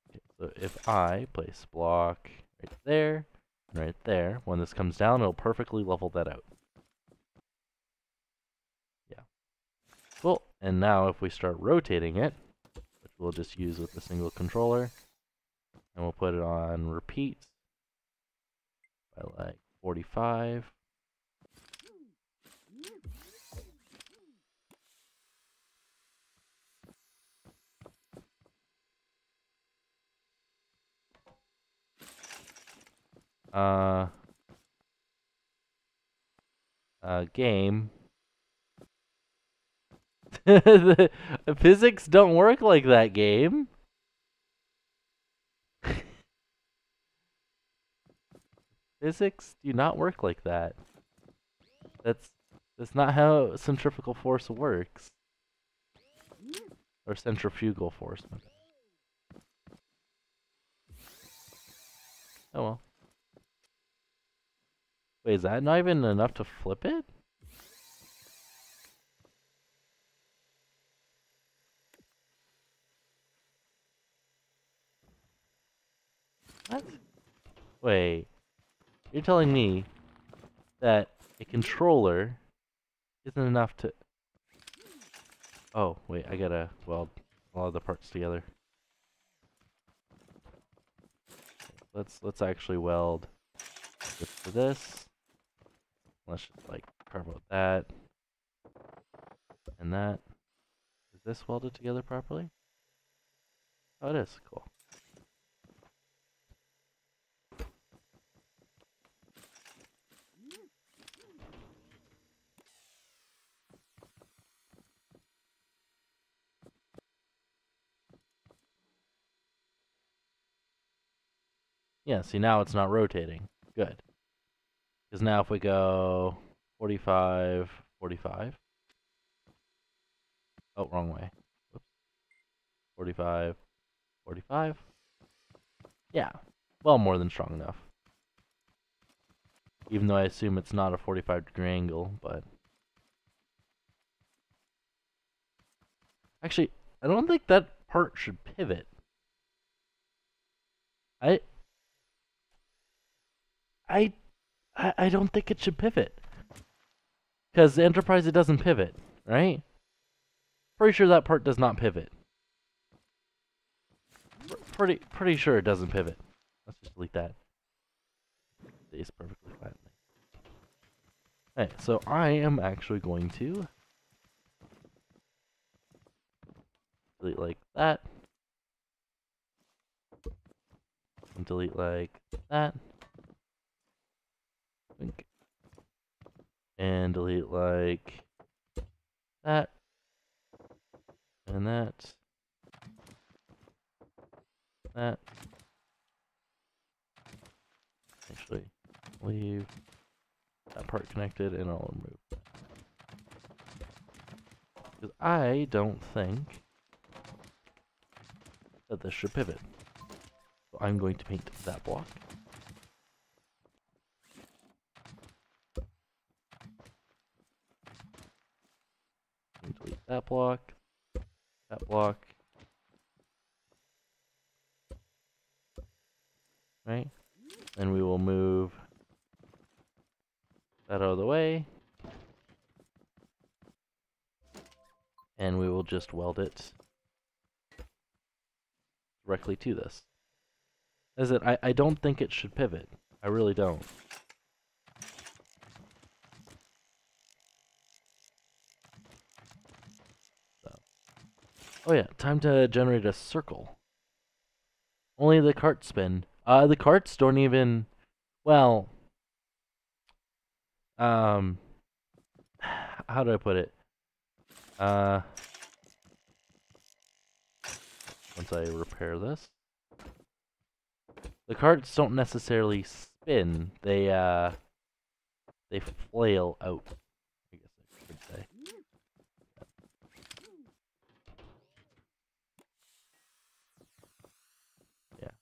Okay, so if I place block right there, and right there, when this comes down, it'll perfectly level that out. Yeah. Cool. And now if we start rotating it, which we'll just use with a single controller, and we'll put it on repeat by like 45. Game. The physics don't work like that, game. Physics do not work like that. That's not how centrifugal force works. Or centrifugal force. Oh well. Wait, is that not even enough to flip it? What? Wait. You're telling me that a controller isn't enough to... Oh, wait, I gotta weld all of the parts together. Let's actually weld this to this. Let's just like carve out that and that. Is this welded together properly? Oh, it is. Cool. Yeah, see now it's not rotating. Good. Because now if we go 45, 45. Oh, wrong way. Whoops. 45, 45. Yeah, well more than strong enough. Even though I assume it's not a 45-degree angle, but... Actually, I don't think that part should pivot. I I I don't think it should pivot. Because the Enterprise, it doesn't pivot, right? Pretty sure that part does not pivot. Pretty sure it doesn't pivot. Let's just delete that. It stays perfectly flat. Okay, so I am actually going to delete like that. And delete like that. And delete like that. And that. That. Actually, leave that part connected and I'll remove that. Because I don't think that this should pivot. So I'm going to paint that block. Delete that block. That block. Right? And we will move that out of the way. And we will just weld it directly to this. As it, I don't think it should pivot. I really don't. So. Oh yeah, time to generate a circle. Only the carts spin. The carts don't even, well, how do I put it? Once I repair this. The carts don't necessarily spin. They flail out, I guess I should say. Yeah.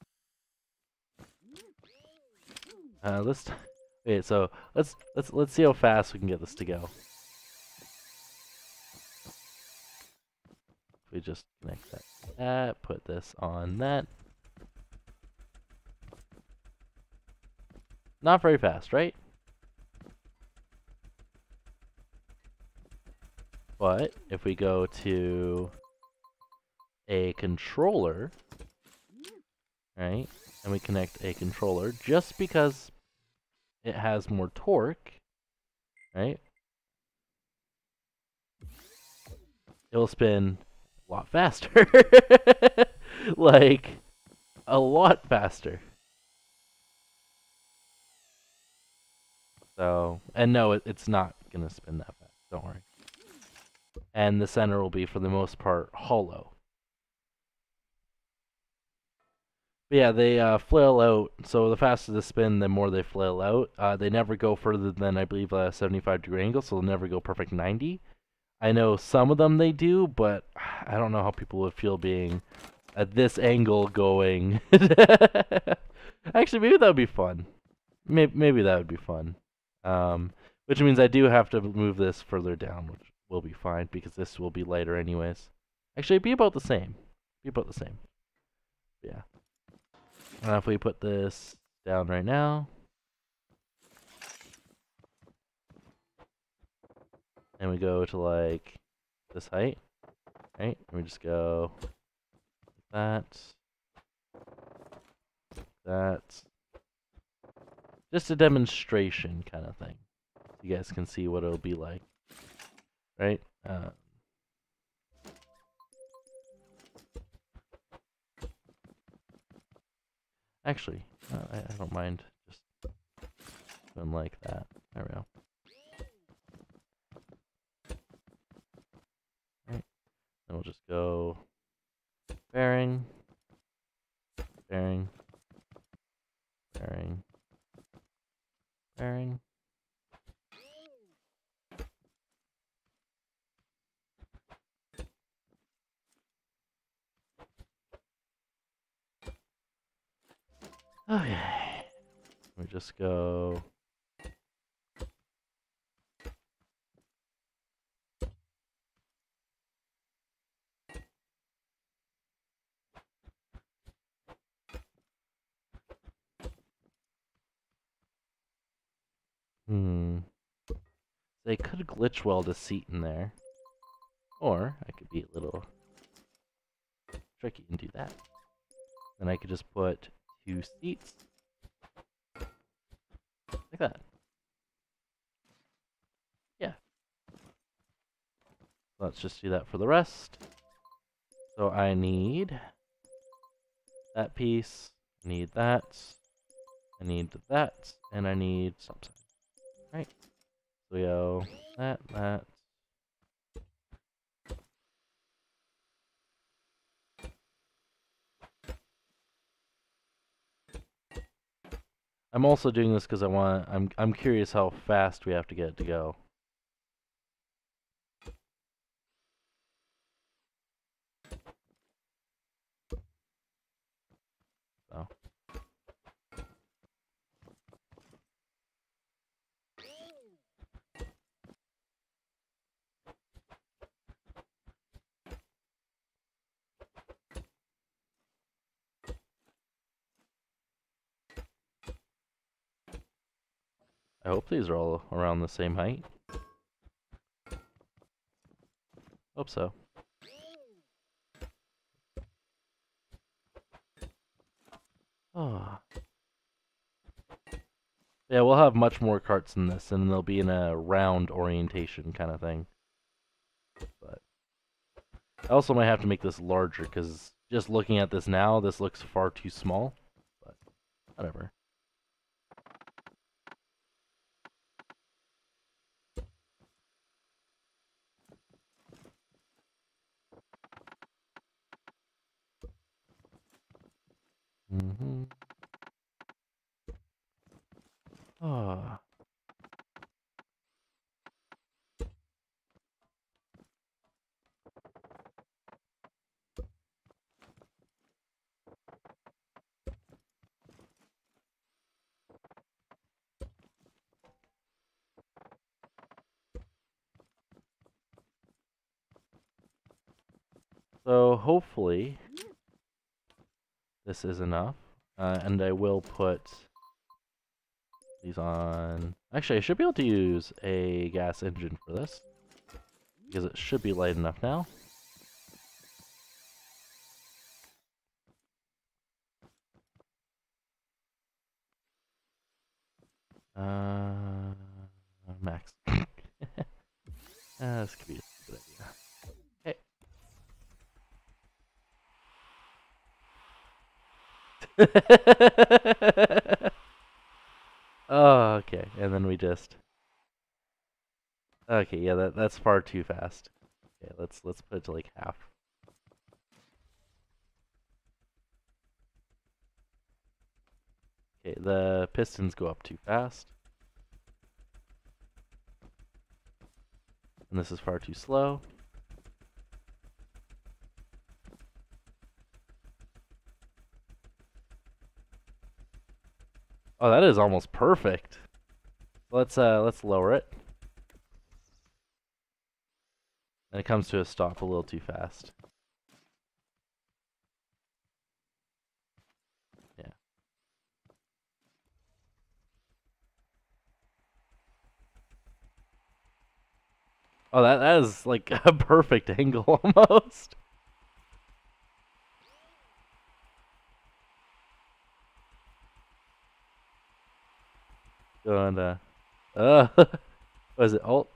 Okay, so let's see how fast we can get this to go. We just connect that to that, put this on that. Not very fast, right? But if we go to a controller, right, and we connect a controller, just because it has more torque, right, it'll spin a lot faster. Like, a lot faster. So, and no, it's not gonna spin that fast, don't worry. And the center will be, for the most part, hollow. But yeah, they flail out, so the faster the spin, the more they flail out. They never go further than, I believe, a 75-degree angle, so they'll never go perfect 90. I know some of them they do, but I don't know how people would feel being at this angle going. Actually, maybe that would be fun. Maybe that would be fun. Which means I do have to move this further down, which will be fine, because this will be lighter anyways. Actually, it'd be about the same. Be about the same. Yeah. If we put this down right now, and we go to like this height, right? And we just go like that. Just a demonstration kind of thing. You guys can see what it'll be like, right? Actually, I don't mind just doing like that. There we go. Right. Then we'll just go bearing, bearing, bearing, bearing. Okay. We just go. They could glitch weld a seat in there. Or I could be a little tricky and do that. Then I could just put 2 seats. Like that. Yeah. Let's just do that for the rest. So I need that piece, I need that. I need that. And I need stop sign. Right. So we go that. I'm also doing this because I'm curious how fast we have to get it to go. So. I hope these are all around the same height. Hope so. Oh. Yeah, we'll have much more carts than this, and they'll be in a round orientation kind of thing. But I also might have to make this larger, because just looking at this now, this looks far too small. But whatever. Mm-hmm. Oh. So hopefully this is enough, and I will put these on. Actually, I should be able to use a gas engine for this, because it should be light enough now. Max. This could be a good idea. Oh, okay. And then we just. Okay, yeah, that's far too fast. Okay, let's put it to like half. Okay, the pistons go up too fast. And this is far too slow. Oh, that is almost perfect. Let's lower it. And it comes to a stop a little too fast. Yeah. Oh, that is like a perfect angle almost. Going what is it? Alt?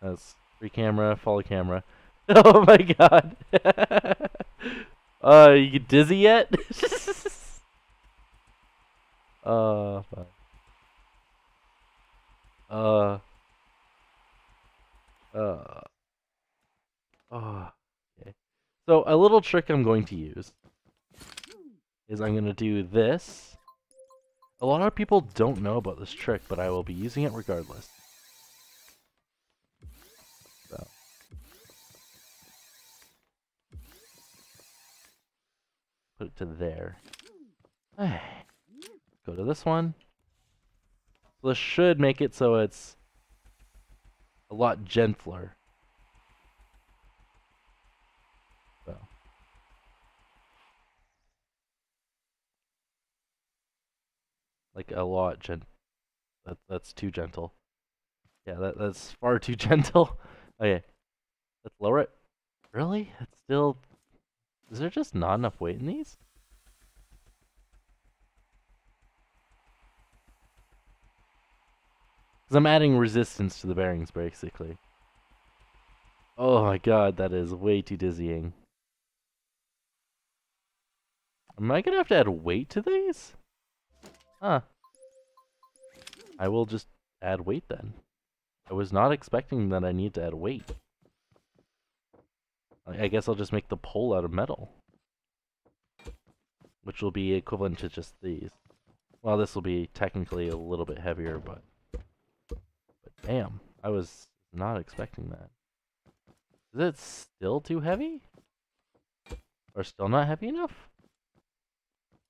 That's free camera, follow camera. Oh my god. You get dizzy yet? Fuck. Uh, uh, okay. So a little trick I'm going to use is I'm going to do this. A lot of people don't know about this trick, but I will be using it regardless. So. Put it to there. Go to this one. So this should make it so it's a lot gentler. So. Like a lot that's too gentle. Yeah, that's far too gentle. Okay. Let's lower it. Really? It's still... Is there just not enough weight in these? Because I'm adding resistance to the bearings, basically. Oh my god, that is way too dizzying. Am I gonna have to add weight to these? Huh. I will just add weight then. I was not expecting that I need to add weight. I guess I'll just make the pole out of metal. Which will be equivalent to just these. Well, this will be technically a little bit heavier, but damn, I was not expecting that. Is it still too heavy? Or still not heavy enough?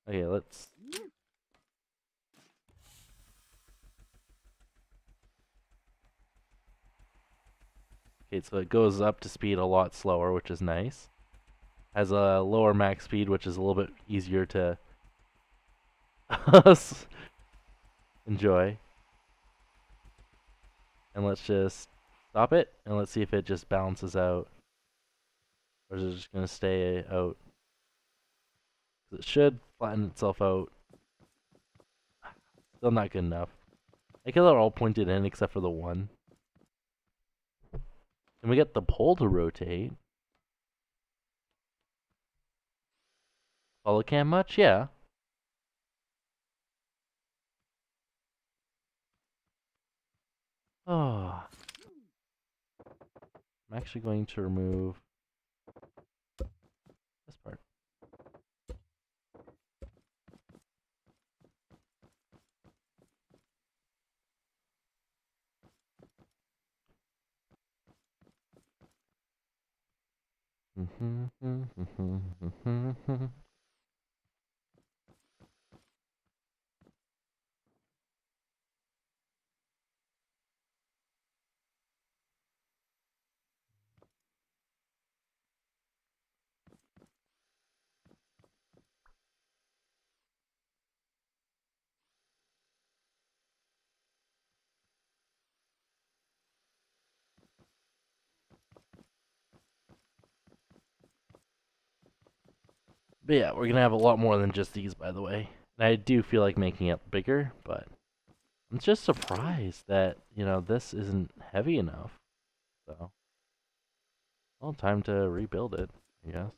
Okay, let's... Okay, so it goes up to speed a lot slower, which is nice. Has a lower max speed, which is a little bit easier to enjoy. And let's just stop it, and let's see if it just balances out. Or is it just going to stay out? It should flatten itself out. Still not good enough. I guess they're all pointed in except for the one. And we get the pole to rotate. Follow cam much? Yeah. Oh. I'm actually going to remove this part. But yeah, we're gonna have a lot more than just these, by the way. And I do feel like making it bigger, but I'm just surprised that, you know, this isn't heavy enough. So, well, time to rebuild it, I guess.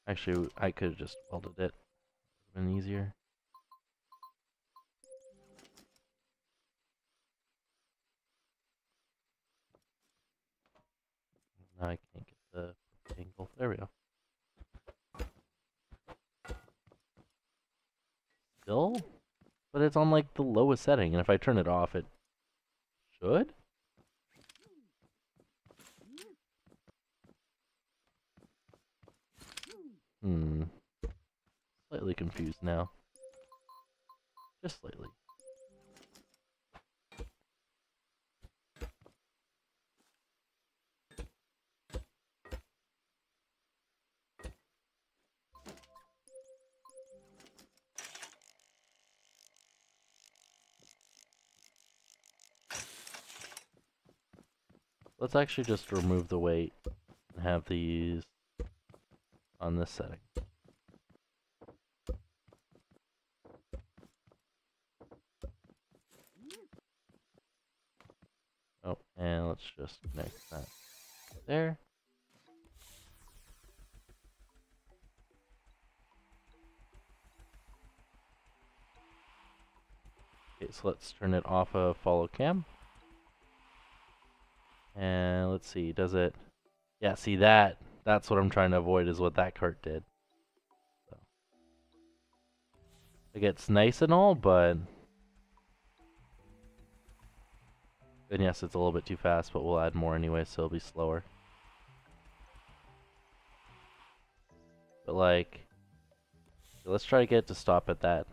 Actually, I could have just welded it. Would have been easier. Now I can't get the angle. There we go. Still? But it's on like the lowest setting, and if I turn it off, it should? Slightly confused now. Just slightly. Let's actually just remove the weight and have these on this setting. Oh, and let's just connect that there. Okay, so let's turn it off of follow cam. And let's see, does it... Yeah, see that's what I'm trying to avoid, is what that cart did. So. Like, it's nice and all, but... And yes, it's a little bit too fast, but we'll add more anyway, so it'll be slower. But like... Let's try to get it to stop at that,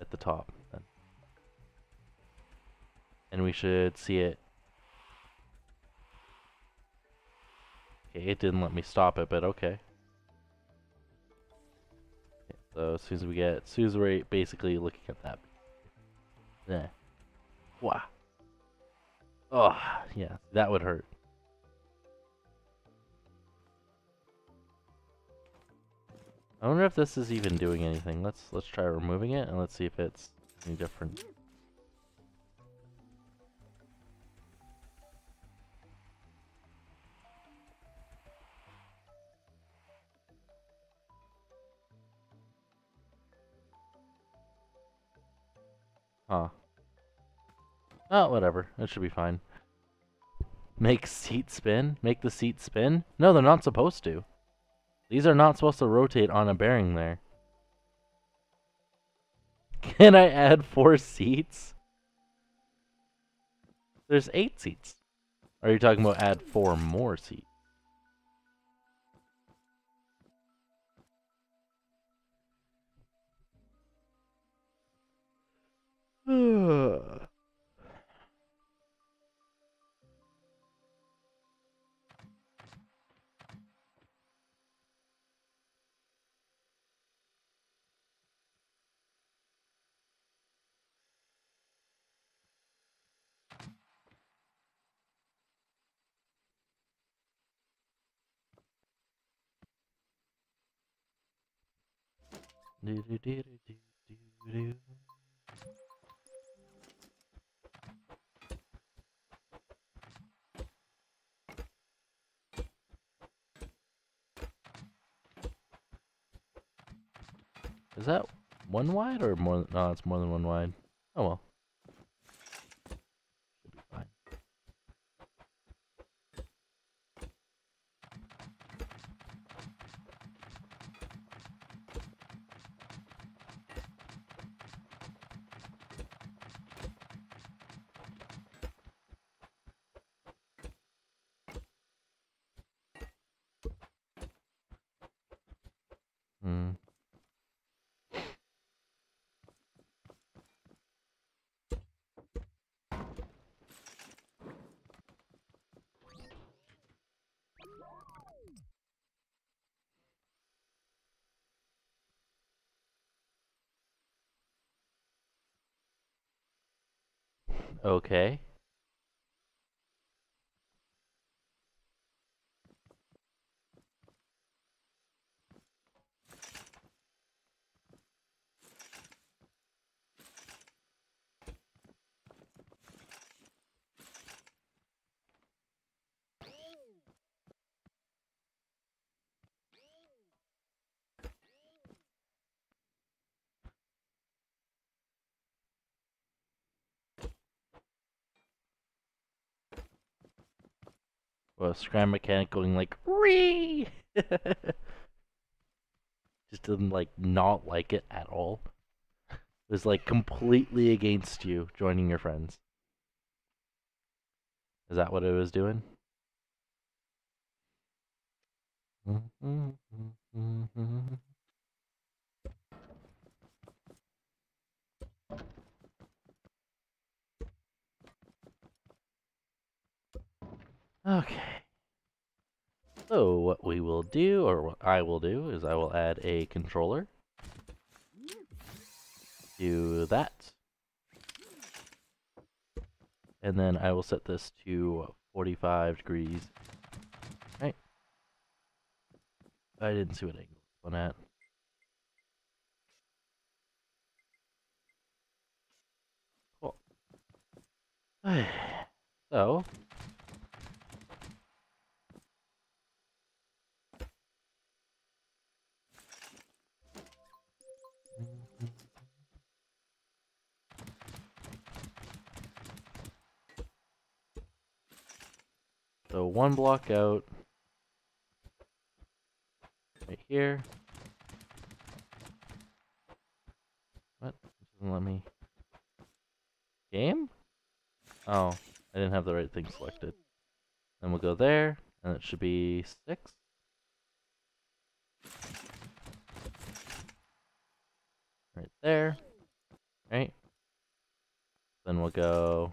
at the top, then. And we should see it. Okay, it didn't let me stop it, but okay. So as soon as we're basically looking at that. Yeah. Wow. Oh, yeah, that would hurt. I wonder if this is even doing anything. Let's try removing it and let's see if it's any different. Huh. Oh, whatever. It should be fine. Make seat spin? Make the seat spin? No, they're not supposed to. These are not supposed to rotate on a bearing there. Can I add 4 seats? There's 8 seats. Are you talking about add 4 more seats? Is that 1 wide or more? No, it's more than 1 wide. Oh well. Should be fine. Hmm. Okay. Well, scram mechanic going like Ree. Just didn't like not like it at all. It was like completely against you joining your friends. Is that what it was doing? Okay. So what we will do, or what I will do, is I will add a controller. Do that. And then I will set this to 45 degrees. Right. I didn't see what angle it's on at. Cool. So so 1 block out right here. What? It doesn't let me. Game? Oh, I didn't have the right thing selected. Then we'll go there, and it should be 6. Right there. Right? Then we'll go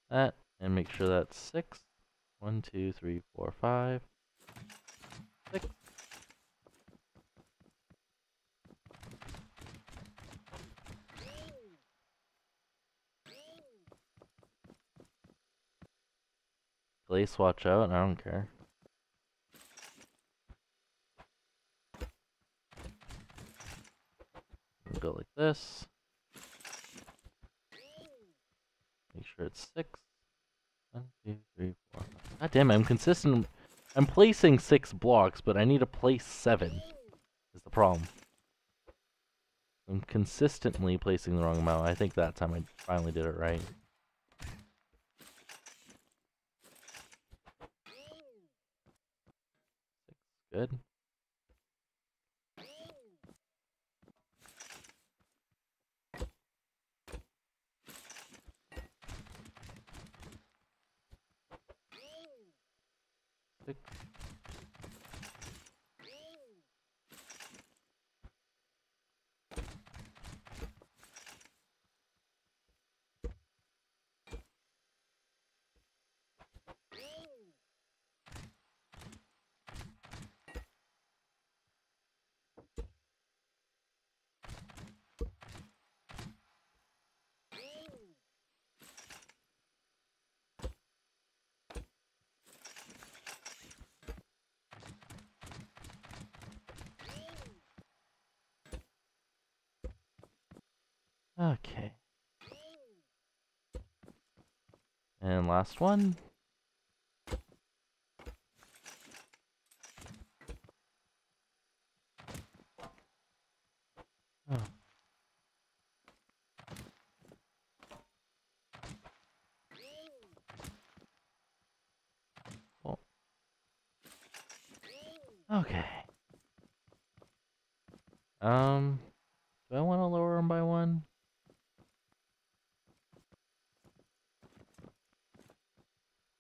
that, and make sure that's 6. 1, 2, 3, 4, 5, 6. Glace, watch out. I don't care. We'll go like this. Make sure it's 6. 1, 2, 3, 4. God damn it, I'm consistent. I'm placing 6 blocks, but I need to place 7. Is the problem. I'm consistently placing the wrong amount. I think that time I finally did it right. Good. Six. Okay. And last one. Oh. Cool. Okay. Do I want to lower them by 1?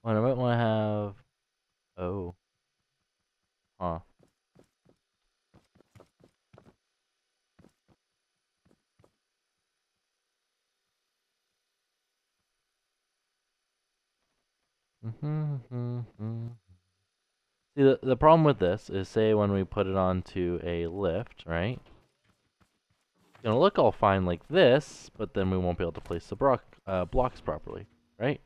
Well, I might want to have... Oh. Huh. See, the problem with this is, say when we put it onto a lift, right? It's gonna look all fine like this, but then we won't be able to place the blocks properly, right?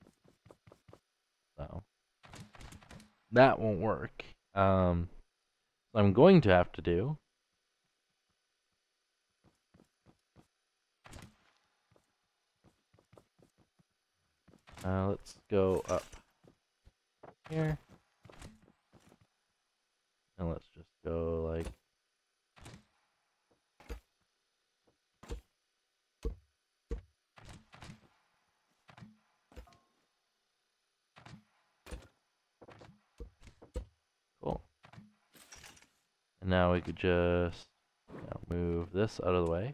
So that won't work. What I'm going to have to do. Let's go up here. And let's just go like... Cool. And now we could just move this out of the way.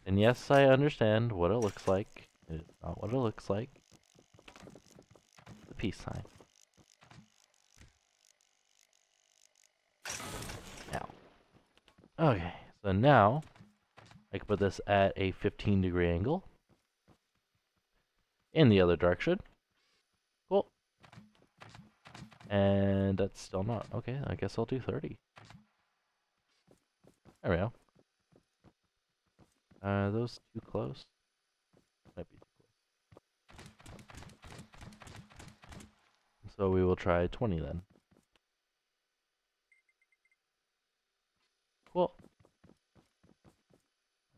And yes, I understand what it looks like. It's not what it looks like. The peace sign. Now. Okay, so now I can put this at a 15-degree angle. In the other direction. Cool. And that's still not... Okay, I guess I'll do 30. There we go. Those too close? Might be too close. So we will try 20 then. Cool.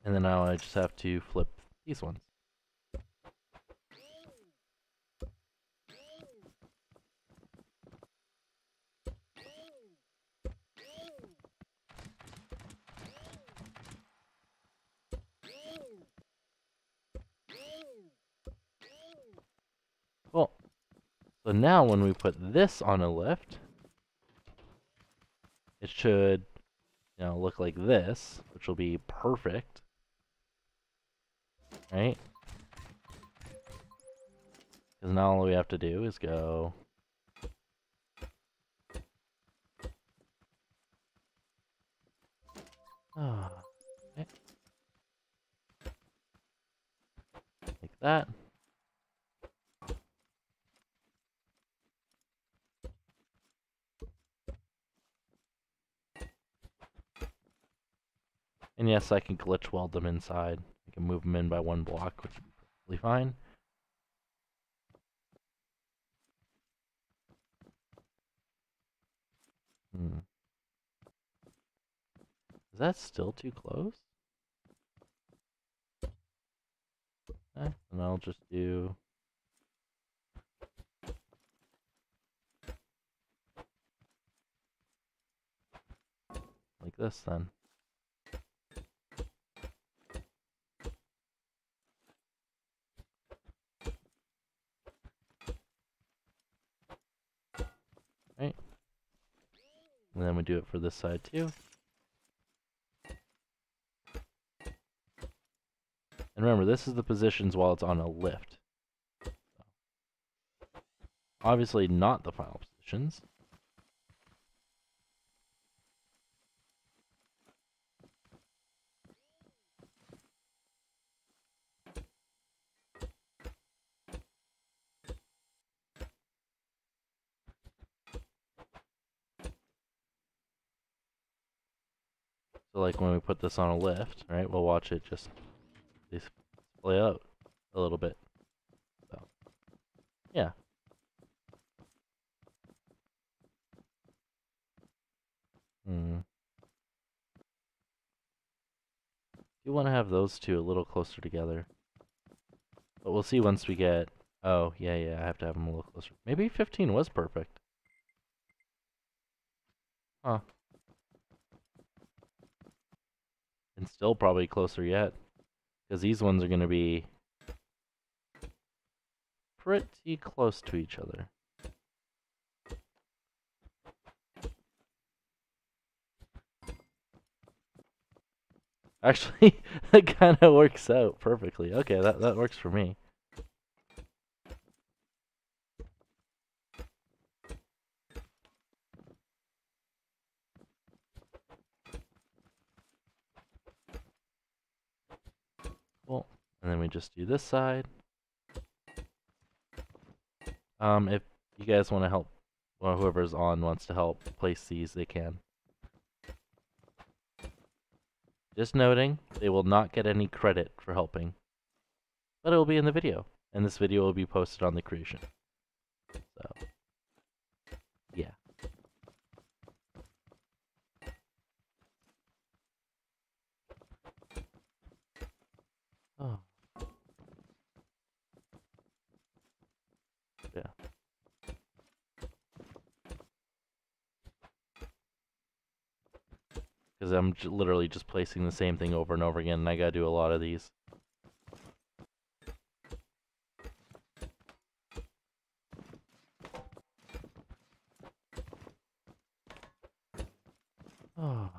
And then now I just have to flip these ones. Cool. So now when we put this on a lift, it should, look like this, which will be perfect. Right? Because now all we have to do is go... Okay. Like that. And yes, I can glitch weld them inside. I can move them in by 1 block, which would be perfectly fine. Is that still too close? Okay, and I'll just do... like this then. Right. And then we do it for this side too. And remember, this is the positions while it's on a lift. So, obviously not the final positions. So like when we put this on a lift, right, we'll watch it just play out a little bit. So, yeah. You want to have those two a little closer together. But we'll see once we get... oh, yeah, I have to have them a little closer. Maybe 15 was perfect. Huh. And still probably closer yet. Because these ones are going to be pretty close to each other. Actually, that kind of works out perfectly. Okay, that works for me. Cool. And then we just do this side. If you guys want to help, or whoever's on wants to help place these, they can. Just noting, they will not get any credit for helping. But it will be in the video. And this video will be posted on the creation. So, yeah. Oh. Yeah. Because I'm literally just placing the same thing over and over again, and I gotta do a lot of these. Oh.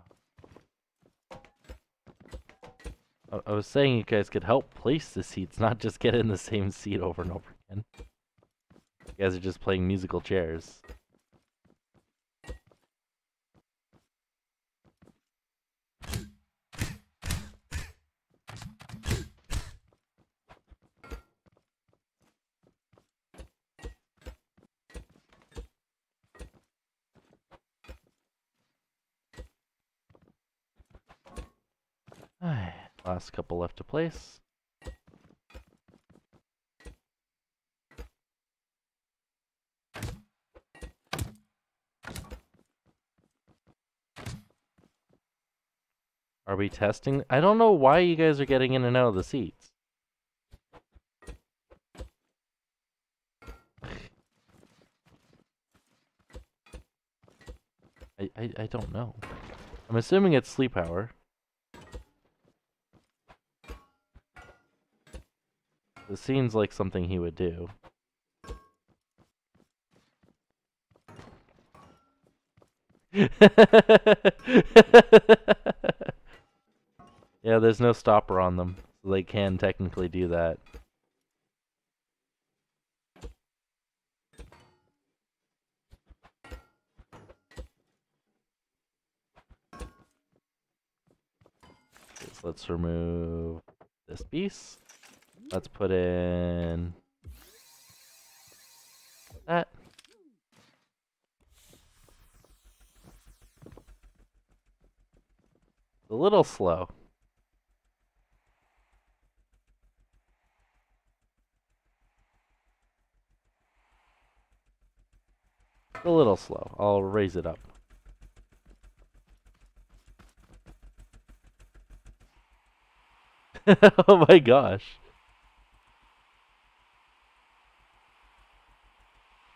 I was saying you guys could help place the seats, not just get in the same seat over and over again. You guys are just playing musical chairs. Last couple left to place. Are we testing? I don't know why you guys are getting in and out of the seats. I don't know. I'm assuming it's sleep hour. This seems like something he would do. Yeah, there's no stopper on them, so they can technically do that. Okay, so let's remove this piece. Let's put in that. It's a little slow. A little slow. I'll raise it up. Oh my gosh.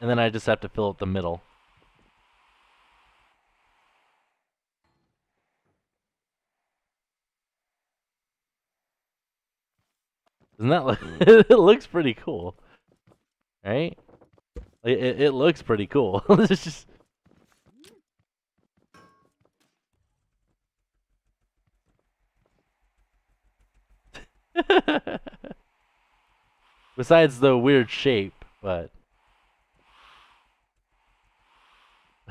And then I just have to fill up the middle. Doesn't that look... it looks pretty cool. Right? It looks pretty cool. It's just... Besides the weird shape, but...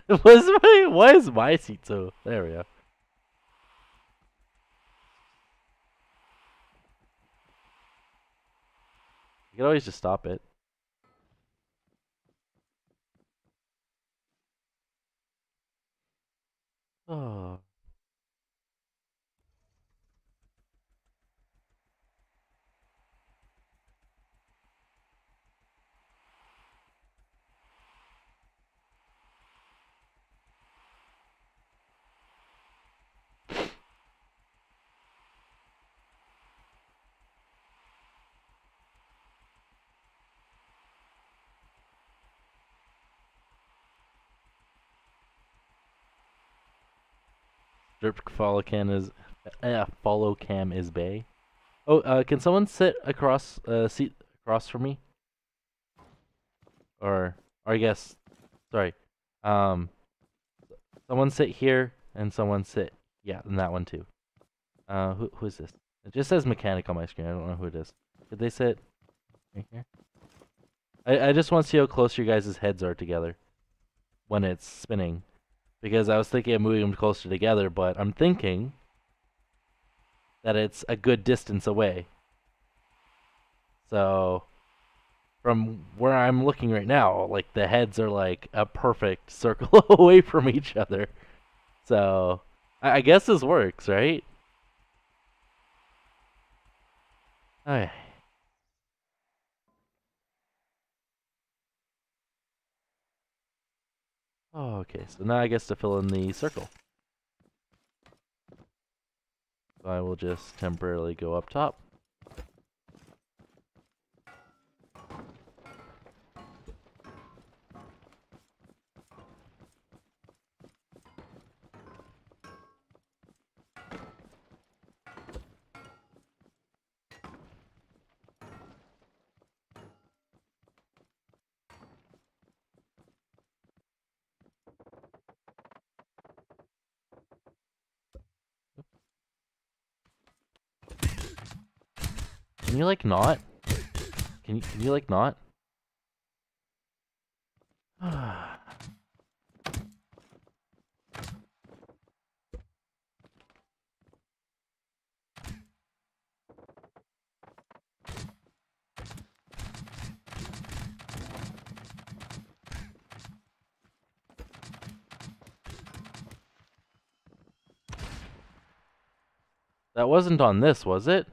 Why is my seat so... There we go. You can always just stop it. Oh. Drip follow cam is bay. Oh, can someone sit across seat across from me? Or I guess sorry. Um someone sit here and someone sit and that one too. Who is this? It just says mechanic on my screen. I don't know who it is. Did they sit right here? I just want to see how close your guys' heads are together when it's spinning. Because I was thinking of moving them closer together, but I'm thinking that it's a good distance away. So, from where I'm looking right now, like the heads are like a perfect circle away from each other. So, I guess this works, right? Okay. Oh, okay, so now I guess to fill in the circle. So I will just temporarily go up top. Can you like not? Can you like not? That wasn't on this, was it?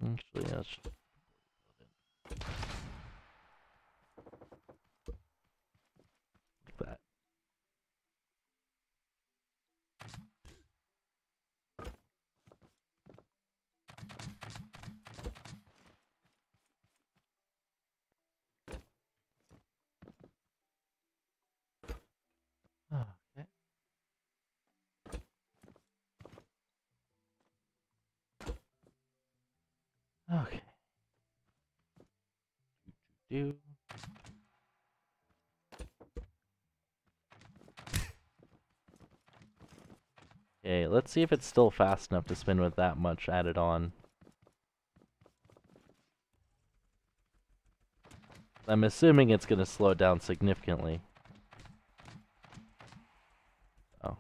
Actually, that's like that. Okay. Okay. Do. Okay, let's see if it's still fast enough to spin with that much added on. I'm assuming it's going to slow it down significantly. Oh.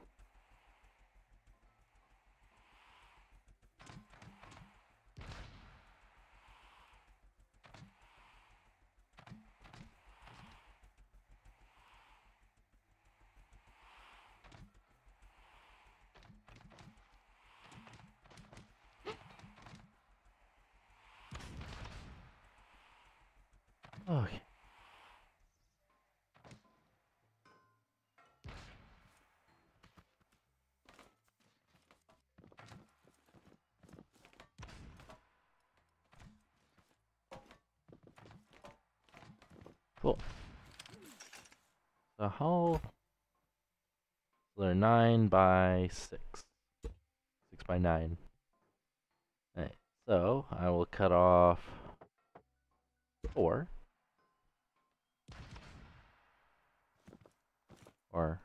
Cool. So how... They're 9 by 6. 6 by 9. Alright, so I will cut off 4. Or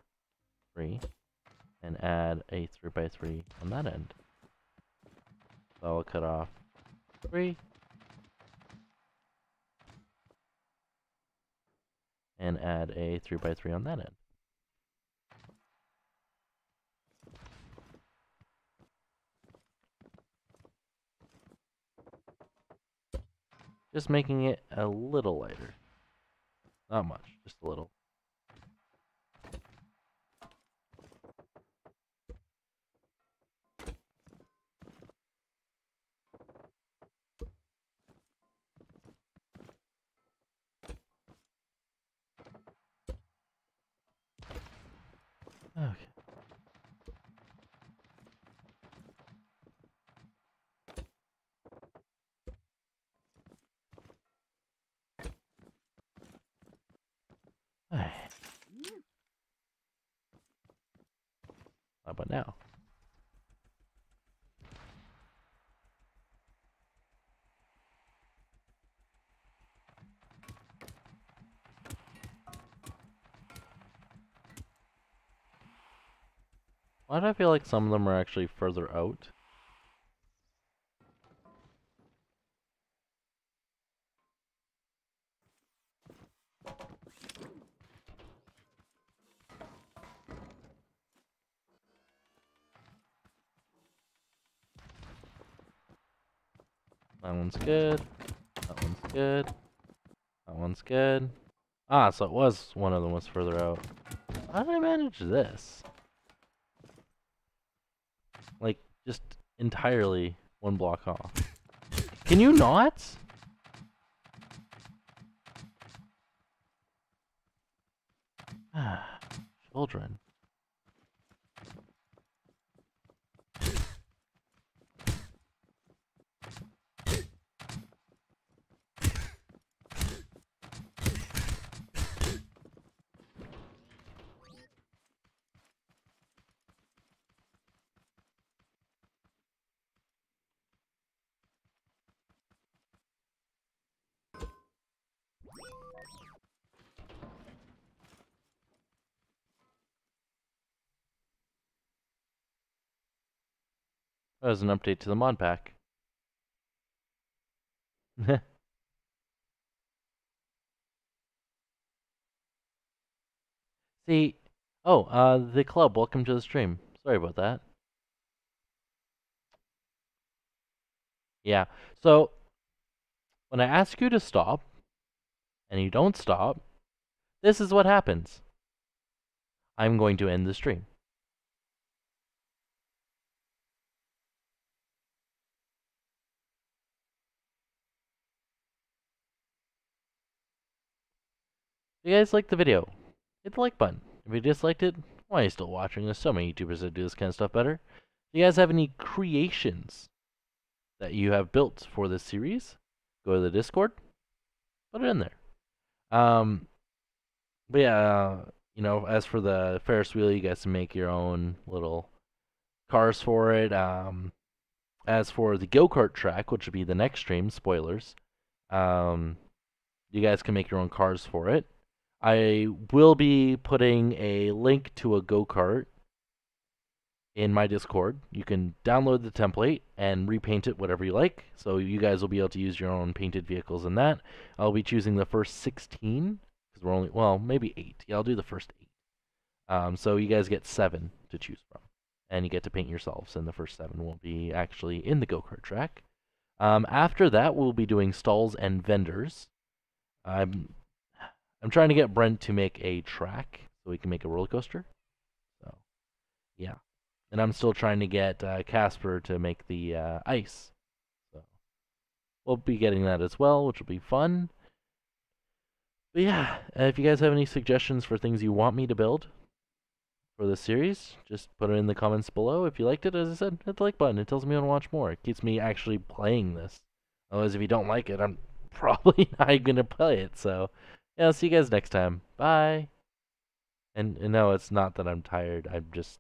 3. And add a 3 by 3 on that end. So I'll cut off 3. And add a 3 by 3 on that end. Just making it a little lighter. Not much, just a little. Okay. Alright. How about now? Why do I feel like some of them are actually further out? That one's good. That one's good. That one's good. Ah, so it was one of them was further out. How did I manage this? Like, just entirely one block off. Can you not? Children. That was an update to the mod pack. See, the club, welcome to the stream. Sorry about that. Yeah, so when I ask you to stop, and you don't stop, this is what happens. I'm going to end the stream. If you guys liked the video, hit the like button. If you disliked it, why are you still watching? There's so many YouTubers that do this kind of stuff better. If you guys have any creations that you have built for this series, go to the Discord, put it in there. But yeah, you know, as for the Ferris wheel, you guys can make your own little cars for it. As for the go-kart track, which would be the next stream, spoilers, you guys can make your own cars for it. I will be putting a link to a go-kart in my Discord. You can download the template and repaint it whatever you like. So you guys will be able to use your own painted vehicles in that. I'll be choosing the first 16, because we're only, well, maybe 8. Yeah, I'll do the first 8. So you guys get 7 to choose from. And you get to paint yourselves, and the first 7 will be actually in the go-kart track. After that, we'll be doing stalls and vendors. I'm trying to get Brent to make a track so we can make a roller coaster. So, yeah. And I'm still trying to get Casper to make the ice. So, we'll be getting that as well, which will be fun. But yeah, if you guys have any suggestions for things you want me to build for this series, just put it in the comments below. If you liked it, as I said, hit the like button. It tells me I want to watch more. It keeps me actually playing this. Otherwise, if you don't like it, I'm probably not going to play it. So, Yeah, I'll see you guys next time. Bye. And no, it's not that I'm tired. I'm just,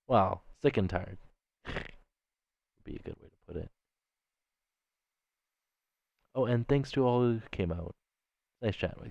well, sick and tired. Would be a good way to put it. Oh, and thanks to all who came out. Nice chatting with you.